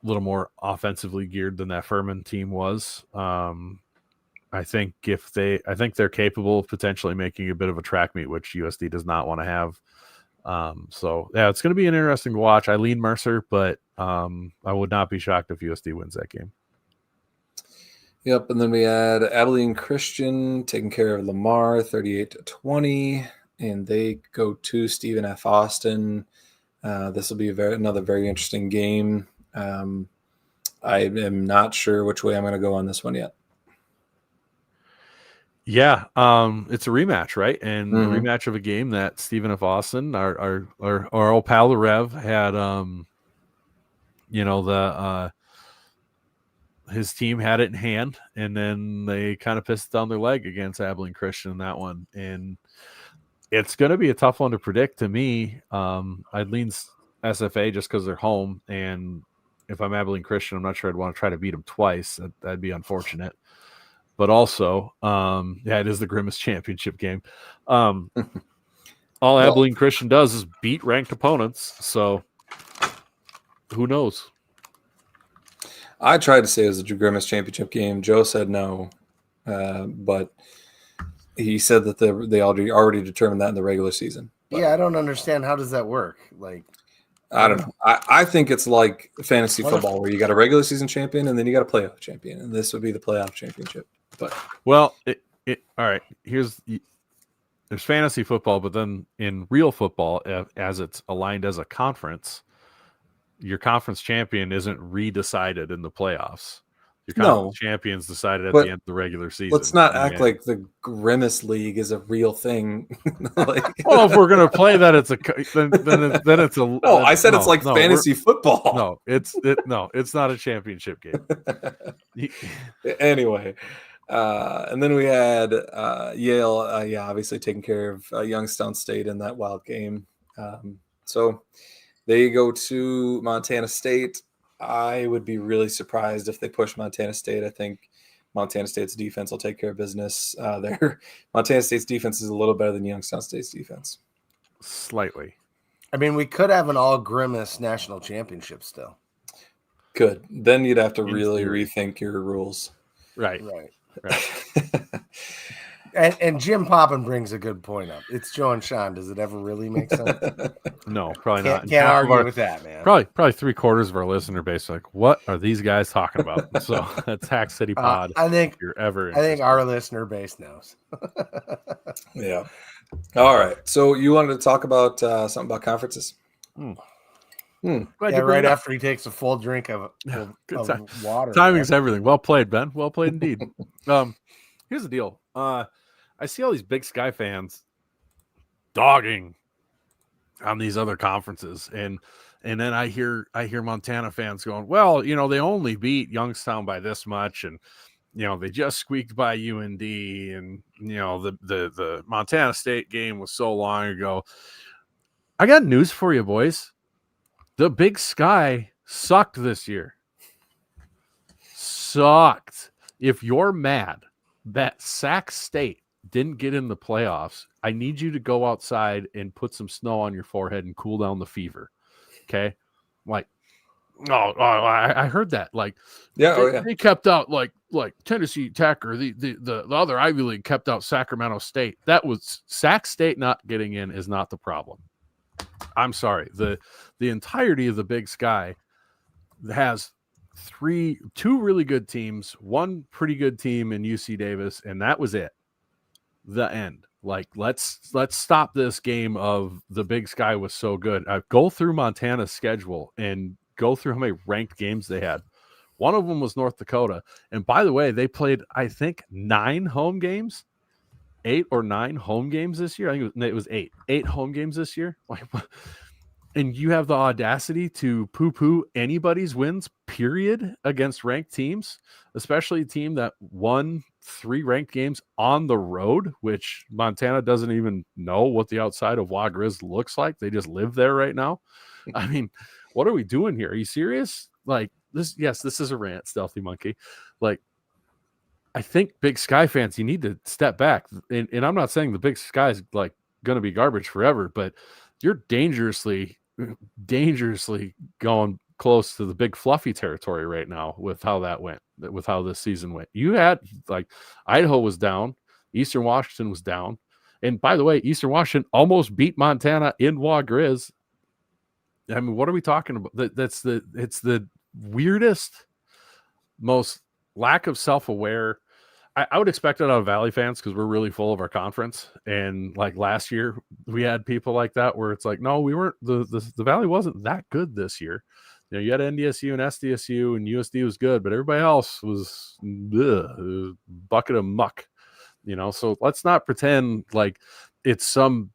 little more offensively geared than that Furman team was. I think they're capable of potentially making a bit of a track meet, which USD does not want to have. It's going to be an interesting watch. I lean Mercer, but I would not be shocked if USD wins that game. Yep, and then we had Abilene Christian taking care of Lamar, 38-20, and they go to Stephen F. Austin. This will be another very interesting game. I am not sure which way I'm going to go on this one yet. Yeah, it's a rematch, right? And a rematch of a game that Stephen F. Austin, our old pal the Rev, had his team had it in hand, and then they kind of pissed down their leg against Abilene Christian in that one. And it's going to be a tough one to predict to me. I'd lean SFA just because they're home, and if I'm Abilene Christian, I'm not sure I'd want to try to beat them twice. That'd be unfortunate. But also, it is the Grimace Championship game. All Abilene Christian does is beat ranked opponents, so who knows? I tried to say it was a Grimace Championship game. Joe said no, but he said that they already determined that in the regular season. But yeah, I don't understand. How does that work? Like, I don't know. I think it's like fantasy football where you got a regular season champion and then you got a playoff champion, and this would be the playoff championship. But all right. There's fantasy football, but then in real football, as it's aligned as a conference, your conference champion isn't redecided in the playoffs. Your conference champion's decided at the end of the regular season. Let's not act like the Grimace League is a real thing. Well, if we're gonna play that, it's then it's a. No, I said it's like fantasy football. No, it's not a championship game. Anyway, and then we had Yale, obviously taking care of Youngstown State in that wild game. So they go to Montana State. I would be really surprised if they push Montana State. I think Montana State's defense will take care of business. Montana State's defense is a little better than Youngstown State's defense. Slightly. I mean, we could have an all Grimace national championship still. Could. Then you'd have to really rethink your rules. Right. And Jim Poppin brings a good point up. It's Joe and Sean. Does it ever really make sense? No, probably not. Can't argue with that, man. Probably 3/4 of our listener base are like, what are these guys talking about? So that's Hack City Pod. I think our listener base knows. Yeah. All right. So you wanted to talk about something about conferences? Right after he takes a full drink of water. Timing's everything. Well played, Ben. Well played indeed. Here's the deal. I see all these Big Sky fans dogging on these other conferences, and then I hear Montana fans going, well, they only beat Youngstown by this much, and they just squeaked by UND, and the Montana State game was so long ago. I got news for you, boys. The Big Sky sucked this year. Sucked. If you're mad that Sac State didn't get in the playoffs, I need you to go outside and put some snow on your forehead and cool down the fever. Okay? Like, I heard that. Like, they kept out like Tennessee Tech or the other Ivy League kept out Sacramento State. That was Sac State not getting in is not the problem. I'm sorry. The entirety of the Big Sky has two really good teams, one pretty good team in UC Davis, and that was it. The end. Like, let's stop this game of the Big Sky was so good. Go through Montana's schedule and go through how many ranked games they had. One of them was North Dakota. And by the way, they played, I think, 9 home games, 8 or 9 home games this year. I think it was 8 home games this year. And you have the audacity to poo-poo anybody's wins, period, against ranked teams, especially a team that won 3 ranked games on the road, which Montana doesn't even know what the outside of Wa Grizz looks like. They just live there right now. I mean, what are we doing here? Are you serious? Like, this is a rant, Stealthy Monkey. Like, I think Big Sky fans, you need to step back. And I'm not saying the Big Sky is like going to be garbage forever, but you're dangerously going close to the big fluffy territory right now with how that went, with how this season went. You had like Idaho was down, Eastern Washington was down, and by the way, Eastern Washington almost beat Montana in Wa Grizz. I mean, what are we talking about? It's the weirdest, most lack of self-aware. I would expect it out of Valley fans because we're really full of our conference. And like last year, we had people like that where it's like, no, we weren't. The Valley wasn't that good this year. You had NDSU and SDSU and USD was good, but everybody else was a bucket of muck. So let's not pretend like it's some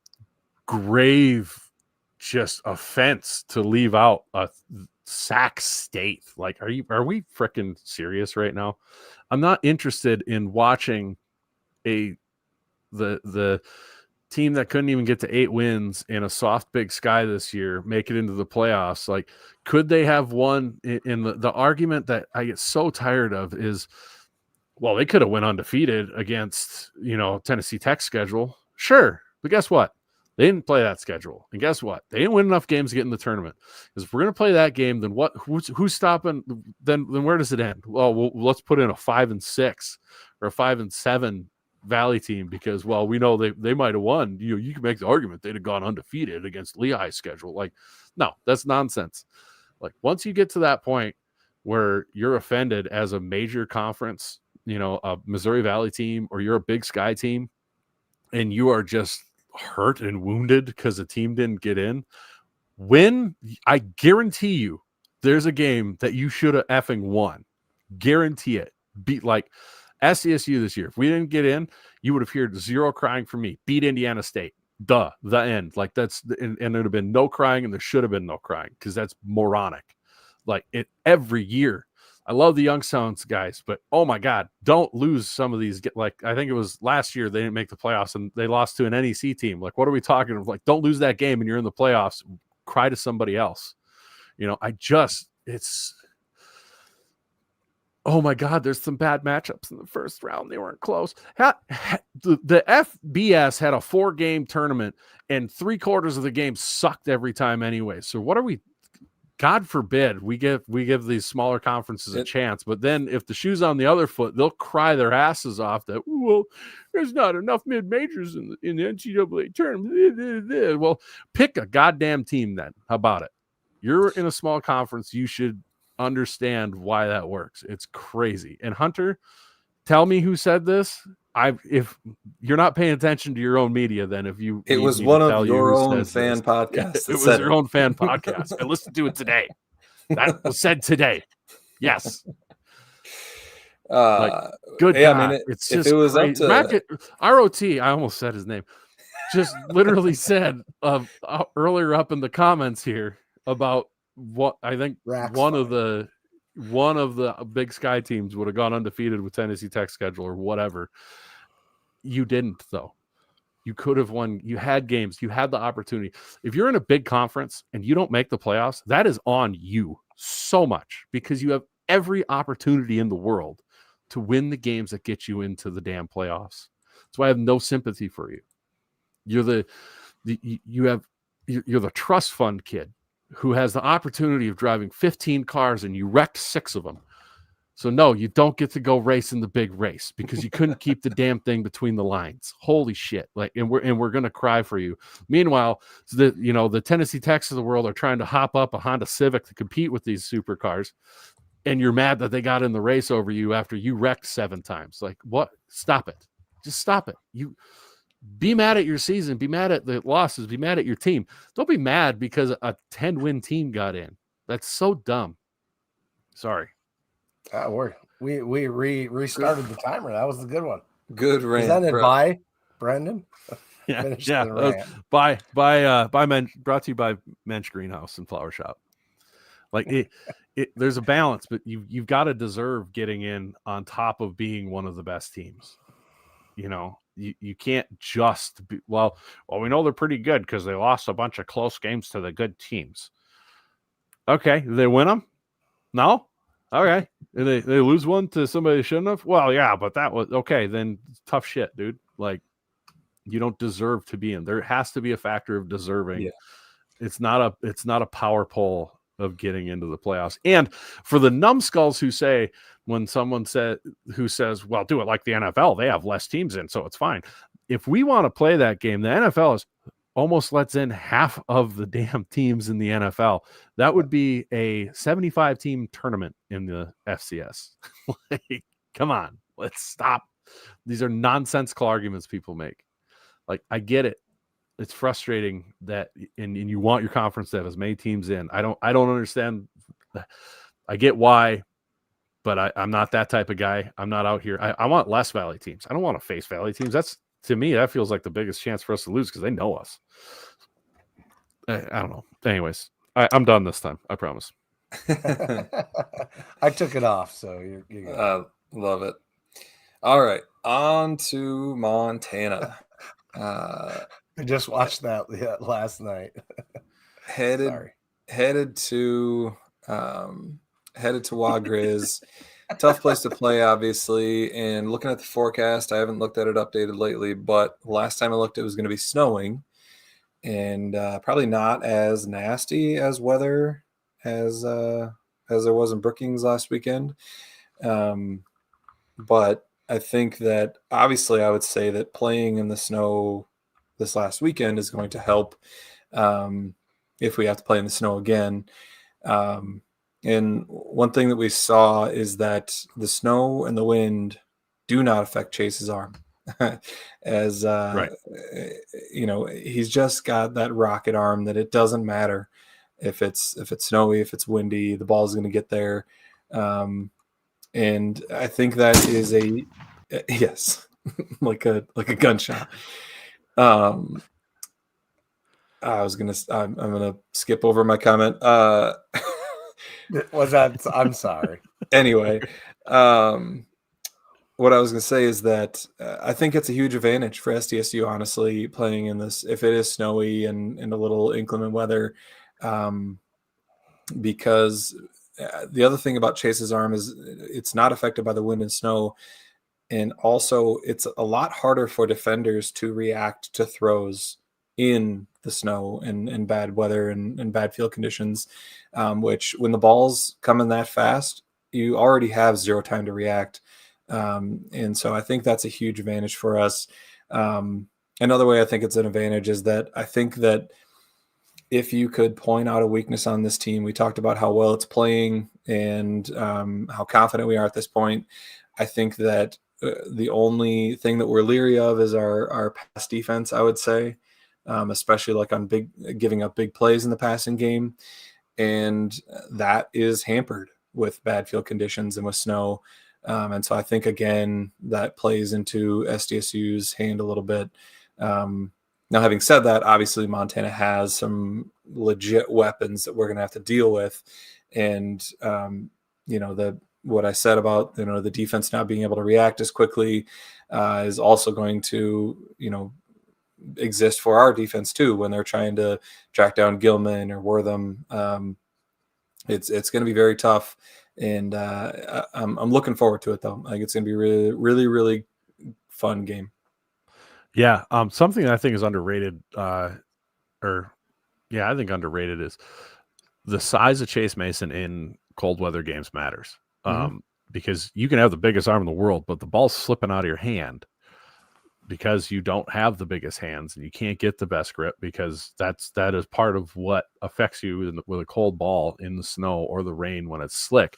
grave just offense to leave out a Sac State. Like, are we freaking serious right now? I'm not interested in watching the team that couldn't even get to 8 wins in a soft Big Sky this year make it into the playoffs. Like, could they have won? In the argument that I get so tired of is, well, they could have went undefeated against, Tennessee Tech's schedule. Sure. But guess what? They didn't play that schedule. And guess what? They didn't win enough games to get in the tournament. Because if we're going to play that game, then what? Who's stopping? Then where does it end? Well, let's put in a 5-6 or a 5-7 Valley team, because, well, we know they might have won. You can make the argument they'd have gone undefeated against Lehigh's schedule. Like, no, that's nonsense. Like, once you get to that point where you're offended as a major conference, a Missouri Valley team, or you're a Big Sky team, and you are just hurt and wounded because the team didn't get in, I guarantee you there's a game that you should have effing won. Guarantee it. Beat, like, SCSU this year. If we didn't get in, you would have heard zero crying from me. Beat Indiana State. The end. Like, that's, and there'd have been no crying, and there should have been no crying, because that's moronic. Like, every year. I love the Youngstown's guys, but oh my God, don't lose some of these. Like, I think it was last year they didn't make the playoffs and they lost to an NEC team. Like, what are we talking about? Like, don't lose that game and you're in the playoffs. Cry to somebody else. It's, oh my God, there's some bad matchups in the first round. They weren't close. The FBS had a 4-game tournament and 3/4 of the game sucked every time anyway. So what are we? God forbid we give these smaller conferences a chance, but then if the shoe's on the other foot, they'll cry their asses off that, well, there's not enough mid-majors in the NCAA tournament. Well, pick a goddamn team then. How about it? You're in a small conference. You should understand why that works. It's crazy. And Hunter, tell me who said this. If you're not paying attention to your own media, then it was one of your own fan podcasts. It was your own fan podcast. I listened to it today. That was said today. Yes. Good. Yeah, God. I mean, it's just, if it was crazy. Up to ROT, I almost said his name. Just literally said earlier up in the comments here about what I think one of the Big Sky teams would have gone undefeated with Tennessee Tech schedule or whatever. You didn't, though. You could have won. You had games. You had the opportunity. If you're in a big conference and you don't make the playoffs, that is on you so much, because you have every opportunity in the world to win the games that get you into the damn playoffs. That's why I have no sympathy for you. You're the trust fund kid who has the opportunity of driving 15 cars and you wrecked 6 of them. So no, you don't get to go race in the big race because you couldn't keep the damn thing between the lines. Holy shit. Like, and we're going to cry for you. Meanwhile, the Tennessee Techs of the world are trying to hop up a Honda Civic to compete with these supercars. And you're mad that they got in the race over you after you wrecked 7 times. Like, what? Stop it. Just stop it. You be mad at your season. Be mad at the losses. Be mad at your team. Don't be mad because a 10-win team got in. That's so dumb. Sorry. We restarted the timer. That was a good one. Good rant. Presented by Brendan. Brought to you by Mensch Greenhouse and Flower Shop. Like there's a balance, but you've got to deserve getting in on top of being one of the best teams. You can't just be, well, we know they're pretty good because they lost a bunch of close games to the good teams. Okay, did they win them? No. Okay, and they lose one to somebody they shouldn't have. Well, yeah, but that was okay. Then tough shit, dude. Like, you don't deserve to be in. There has to be a factor of deserving. Yeah. It's not a power poll of getting into the playoffs. And for the numbskulls who say, when someone says, well, do it like the NFL, they have less teams in, so it's fine. If we want to play that game, the NFL almost lets in half of the damn teams in the NFL. That would be a 75-team tournament in the FCS. Like, come on, let's stop. These are nonsensical arguments people make. Like, I get it. It's frustrating that, and you want your conference to have as many teams in. I don't understand. I get why, but I'm not that type of guy. I'm not out here. I want less Valley teams. I don't want to face Valley teams. To me, that feels like the biggest chance for us to lose because they know us. I don't know. Anyways, I'm done this time. I promise. I took it off, so you're good. Love it. All right, on to Montana. I just watched that last night. Headed to Wagriz. Tough place to play, obviously. And looking at the forecast, I haven't looked at it updated lately, but last time I looked, it was going to be snowing, and probably not as nasty as weather as there was in Brookings last weekend. But I think that obviously I would say that playing in the snow this last weekend is going to help if we have to play in the snow again. And one thing that we saw is that the snow and the wind do not affect Chase's arm. As Right. He's just got that rocket arm that it doesn't matter if it's snowy, if it's windy, the ball is going to get there. And I think that is yes, like a gunshot. I'm gonna skip over my comment. Was that? I'm sorry. Anyway, what I was gonna say is that I think it's a huge advantage for SDSU, honestly, playing in this if it is snowy and a little inclement weather, because the other thing about Chase's arm is it's not affected by the wind and snow. And also, it's a lot harder for defenders to react to throws in the snow and bad weather and bad field conditions, which when the ball's coming that fast, you already have zero time to react. And so I think that's a huge advantage for us. Another way I think it's an advantage is that I think that if you could point out a weakness on this team, we talked about how well it's playing and how confident we are at this point. I think that the only thing that we're leery of is our pass defense, I would say, especially like on giving up big plays in the passing game. And that is hampered with bad field conditions and with snow. And so I think, again, that plays into SDSU's hand a little bit. Now, having said that, obviously Montana has some legit weapons that we're going to have to deal with. And, what I said about, the defense not being able to react as quickly is also going to, exist for our defense too, when they're trying to track down Gilman or Wortham. It's going to be very tough. And I'm looking forward to it, though. I think it's going to be really, really, really fun game. Yeah. Something that I think is underrated, I think underrated is the size of Chase Mason in cold weather games matters. Because you can have the biggest arm in the world, but the ball's slipping out of your hand because you don't have the biggest hands and you can't get the best grip, because that is part of what affects you with a cold ball in the snow or the rain when it's slick.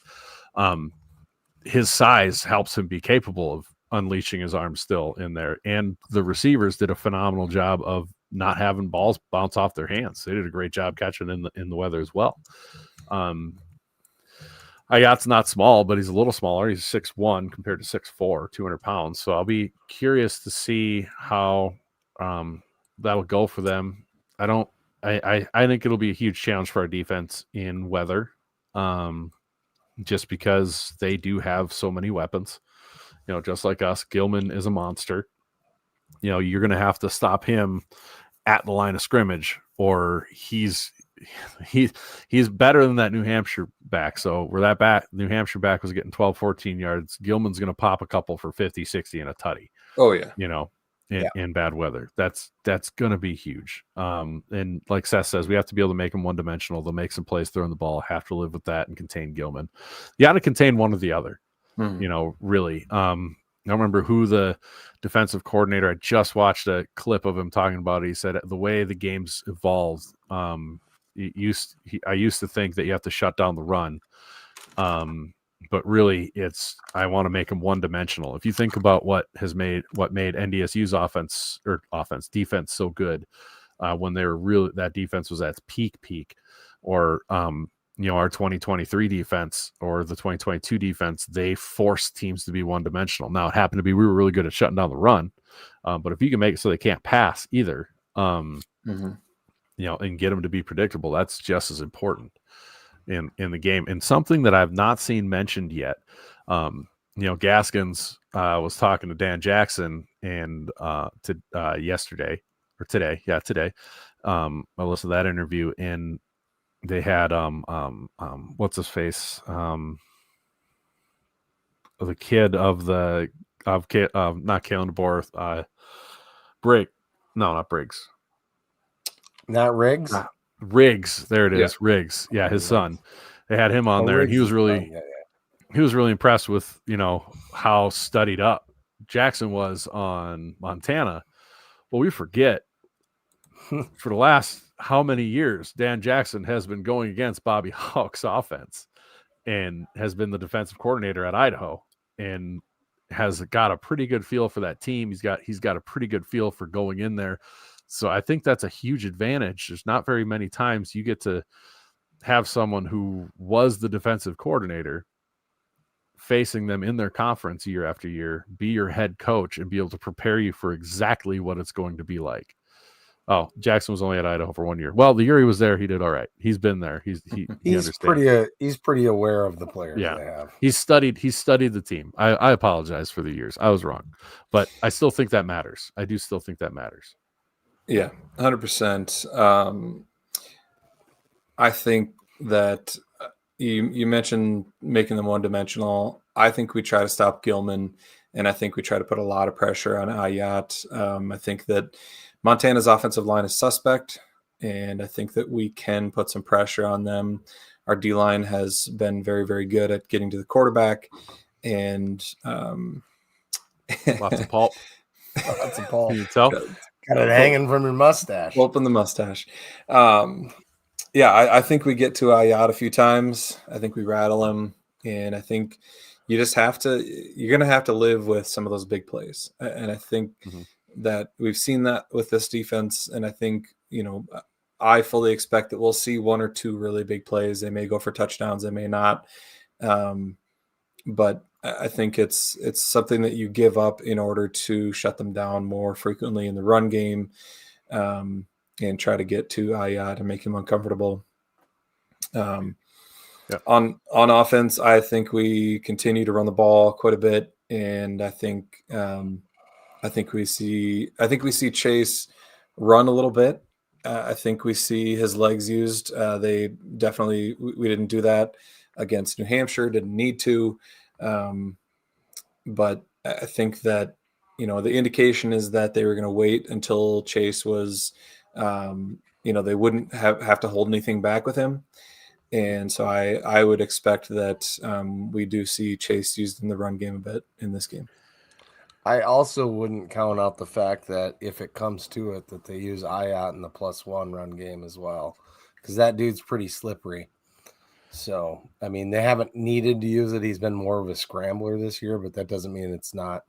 His size helps him be capable of unleashing his arm still in there. And the receivers did a phenomenal job of not having balls bounce off their hands. They did a great job catching in the weather as well. Ayat's not small, but he's a little smaller. He's 6'1" compared to 6'4", 200 pounds. So I'll be curious to see how that'll go for them. I think it'll be a huge challenge for our defense in weather, just because they do have so many weapons. Just like us, Gilman is a monster. You're going to have to stop him at the line of scrimmage, or he's better than that New Hampshire back. So where that New Hampshire back was getting 12, 14 yards, Gilman's going to pop a couple for 50, 60 and a tutty. Oh yeah. In bad weather. That's going to be huge. And like Seth says, we have to be able to make them one-dimensional. They'll make some plays throwing the ball, have to live with that and contain Gilman. You got to contain one or the other, really. I don't remember who the defensive coordinator, I just watched a clip of him talking about it. He said the way the game's evolved, I used to think that you have to shut down the run. But really I want to make them one-dimensional. If you think about what made NDSU's defense so good, when they were really, that defense was at its peak, or our 2023 defense or the 2022 defense, they forced teams to be one-dimensional. Now it happened to be we were really good at shutting down the run, but if you can make it so they can't pass either, and get them to be predictable. That's just as important in the game. And something that I've not seen mentioned yet, Gaskins was talking to Dan Jackson and yesterday or today. Yeah, today. I listened to that interview, and they had what's his face? The kid of not Kalen DeBoer, not Briggs. Not Riggs? Riggs. There it is. Yeah. Riggs. Yeah, his son. They had him on there, Riggs, and he was really he was really impressed with, how studied up Jackson was on Montana. Well, we forget for the last how many years Dan Jackson has been going against Bobby Hauck's offense and has been the defensive coordinator at Idaho and has got a pretty good feel for that team. He's got a pretty good feel for going in there. So I think that's a huge advantage. There's not very many times you get to have someone who was the defensive coordinator facing them in their conference year after year, be your head coach, and be able to prepare you for exactly what it's going to be like. Oh, Jackson was only at Idaho for 1 year. Well, the year he was there, he did all right. He's been there. He understands. He's pretty aware of the players. Yeah, they have. He's studied the team. I apologize for the years. I was wrong, but I still think that matters. I do still think that matters. Yeah, 100%. I think that you mentioned making them one-dimensional. I think we try to stop Gilman, and I think we try to put a lot of pressure on Ayat. I think that Montana's offensive line is suspect, and I think that we can put some pressure on them. Our D-line has been very, very good at getting to the quarterback, and lots of pulp. Lots of pulp. Can you tell? Got it hanging from your mustache. Pulp in the mustache. Yeah, I think we get to Ayat a few times. I think we rattle him, and I think you're going to have to live with some of those big plays. And I think that we've seen that with this defense, and I think, I fully expect that we'll see one or two really big plays. They may go for touchdowns, they may not. But I think it's something that you give up in order to shut them down more frequently in the run game. And try to get to Ayat and make him uncomfortable. On offense, I think we continue to run the ball quite a bit, and I think we see Chase run a little bit. I think we see his legs used. We didn't do that against New Hampshire. Didn't need to, but I think that the indication is that they were going to wait until Chase was. They wouldn't have to hold anything back with him. And so I would expect that we do see Chase used in the run game a bit in this game. I also wouldn't count out the fact that if it comes to it, that they use Ayat in the +1 run game as well, because that dude's pretty slippery. So, I mean, they haven't needed to use it. He's been more of a scrambler this year, but that doesn't mean it's not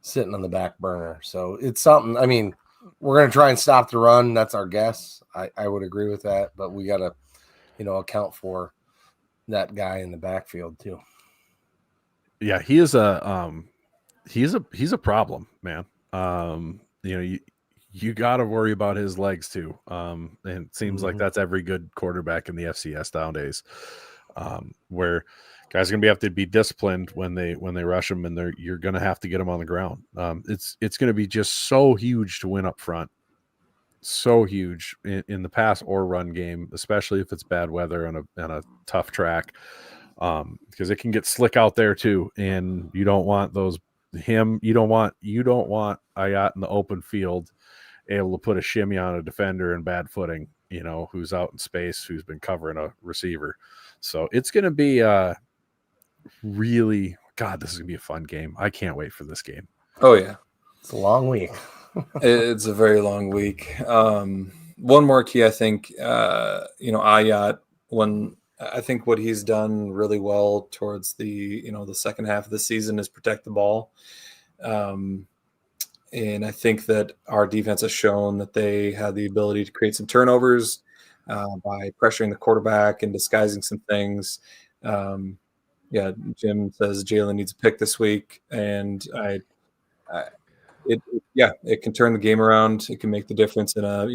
sitting on the back burner. So it's something, I mean, we're going to try and stop the run. That's our guess. I would agree with that, but we got to, account for that guy in the backfield too. Yeah, he is he's a problem, man. You got to worry about his legs too. And it seems like that's every good quarterback in the FCS nowadays, where guys are going to have to be disciplined when they rush them, and you're going to have to get them on the ground. It's going to be just so huge to win up front, so huge in the pass or run game, especially if it's bad weather and a tough track, because it can get slick out there too, and you don't want you don't want Ayat in the open field able to put a shimmy on a defender in bad footing, who's out in space, who's been covering a receiver. So it's going to be really, God, this is going to be a fun game. I can't wait for this game. Oh, yeah. It's a long week. It's a very long week. One more key, I think, Ayat, I think what he's done really well towards the second half of the season is protect the ball. And I think that our defense has shown that they have the ability to create some turnovers by pressuring the quarterback and disguising some things. Jim says Jalen needs a pick this week, and it can turn the game around. It can make the difference in a,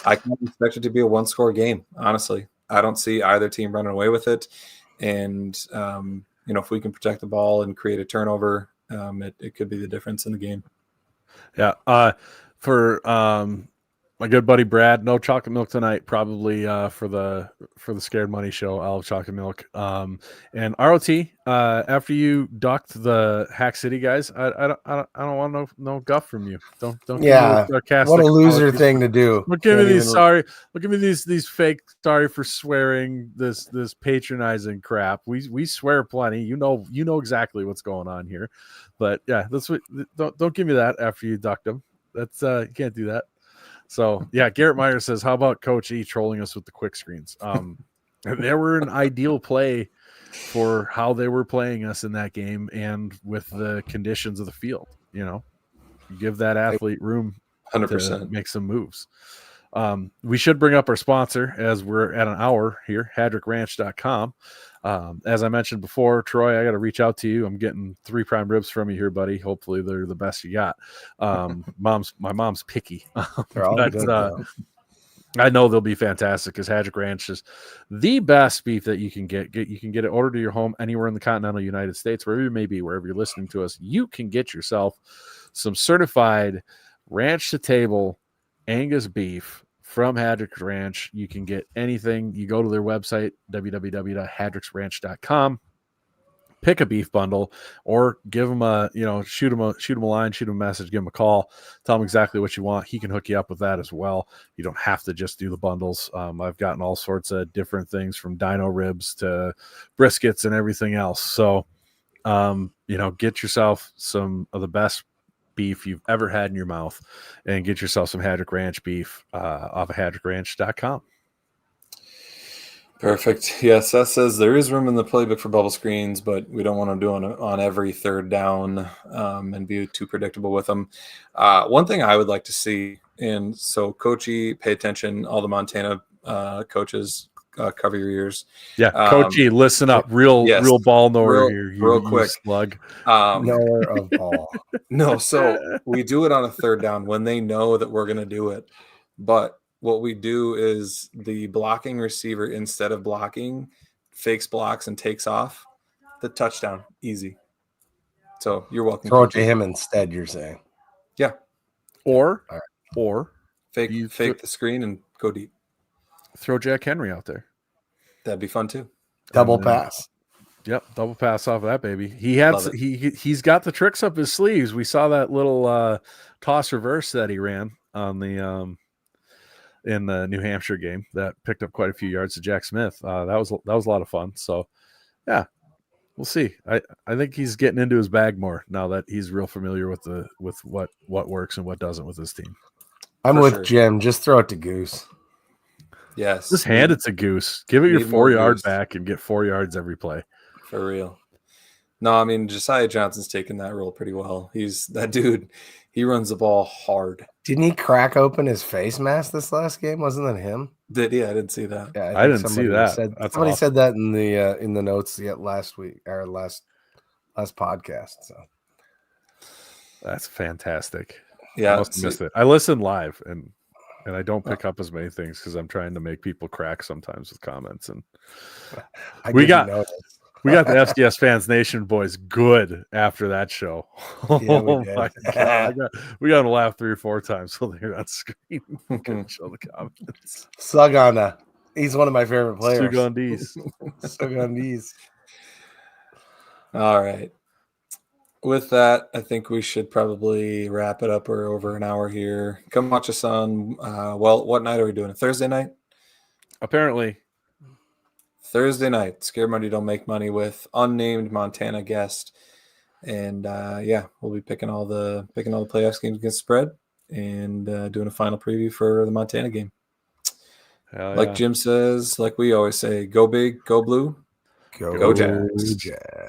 I can expect it to be a 1-score game. Honestly, I don't see either team running away with it. And, if we can protect the ball and create a turnover, it could be the difference in the game. Yeah. For my good buddy Brad, no chocolate milk tonight. Probably for the Scared Money show, I'll have chocolate milk. And ROT, after you ducked the Hack City guys, I don't want no guff from you. Don't Yeah, give me sarcastic what a loser apologies. thing to do. Don't give me these sorry. Don't give me these fake sorry for swearing. This patronizing crap. We swear plenty. You know exactly what's going on here. But yeah, that's what. Don't give me that after you ducked them. That's you can't do that. So yeah, Garrett Meyer says, "How about Coach E trolling us with the quick screens?" They were an ideal play for how they were playing us in that game, and with the conditions of the field. Give that athlete room 100% to make some moves. We should bring up our sponsor as we're at an hour here, HadrickRanch.com. As I mentioned before, Troy, I got to reach out to you. I'm getting 3 prime ribs from you here, buddy. Hopefully they're the best you got. My mom's picky. They're all but, good, I know they'll be fantastic because Hadrick Ranch is the best beef that you can get. You can get it ordered to your home anywhere in the continental United States, wherever you may be, wherever you're listening to us. You can get yourself some certified ranch to table Angus beef from Hadrick Ranch. You can get anything. You go to their website, www.hadricksranch.com. Pick a beef bundle, or give them shoot them a line, shoot them a message, give them a call, tell him exactly what you want. He can hook you up with that as well. You don't have to just do the bundles. I've gotten all sorts of different things from dino ribs to briskets and everything else. So, get yourself some of the best beef you've ever had in your mouth, and get yourself some Hadrick Ranch beef off of HadrickRanch.com. Perfect. Yes, Seth says there is room in the playbook for bubble screens, but we don't want to do on every third down and be too predictable with them. One thing I would like to see, and so Coachy, pay attention, all the Montana coaches, cover your ears. Yeah, Coachy, listen up. Real ball knower here. Real quick. Slug. Knower of ball. No, so we do it on a third down when they know that we're going to do it. But what we do is the blocking receiver, instead of blocking, fakes blocks and takes off. The touchdown, easy. So you're welcome. Throw it to him instead, you're saying? Yeah. Or fake the screen and go deep. Throw Jack Henry out there. That'd be fun too. Double pass. Yep, double pass off of that baby. He's got the tricks up his sleeves. We saw that little toss reverse that he ran on the in the New Hampshire game that picked up quite a few yards to Jack Smith. That was a lot of fun. So, yeah, we'll see. I think he's getting into his bag more now that he's real familiar with what works and what doesn't with his team. I'm with Jim. Just throw it to Goose. Yes, just hand it to Goose. Give it your 4-yard back and get 4 yards every play. For real. No, I mean Josiah Johnson's taken that role pretty well. He's that dude. He runs the ball hard. Didn't he crack open his face mask this last game? Wasn't that him? Did he? I didn't see that. Yeah, I didn't see that. Somebody said that in the notes last week or last podcast. So that's fantastic. Yeah, I must have missed it. I listen live and I don't pick up as many things because I'm trying to make people crack sometimes with comments. And we got the FCS Fans Nation boys good after that show. Yeah, my God. We got to laugh 3 or 4 times so they're on screen. Couldn't show the comments. Sugana. He's one of my favorite players. Sugandis. All right. With that, I think we should probably wrap it up. We're over an hour here. Come watch us on, what night are we doing? A Thursday night? Apparently. Thursday night. Scared Money Don't Make Money with unnamed Montana guest. And, we'll be picking all the playoffs games against spread and doing a final preview for the Montana game. Like Jim says, like we always say, go big, go blue, go Jags.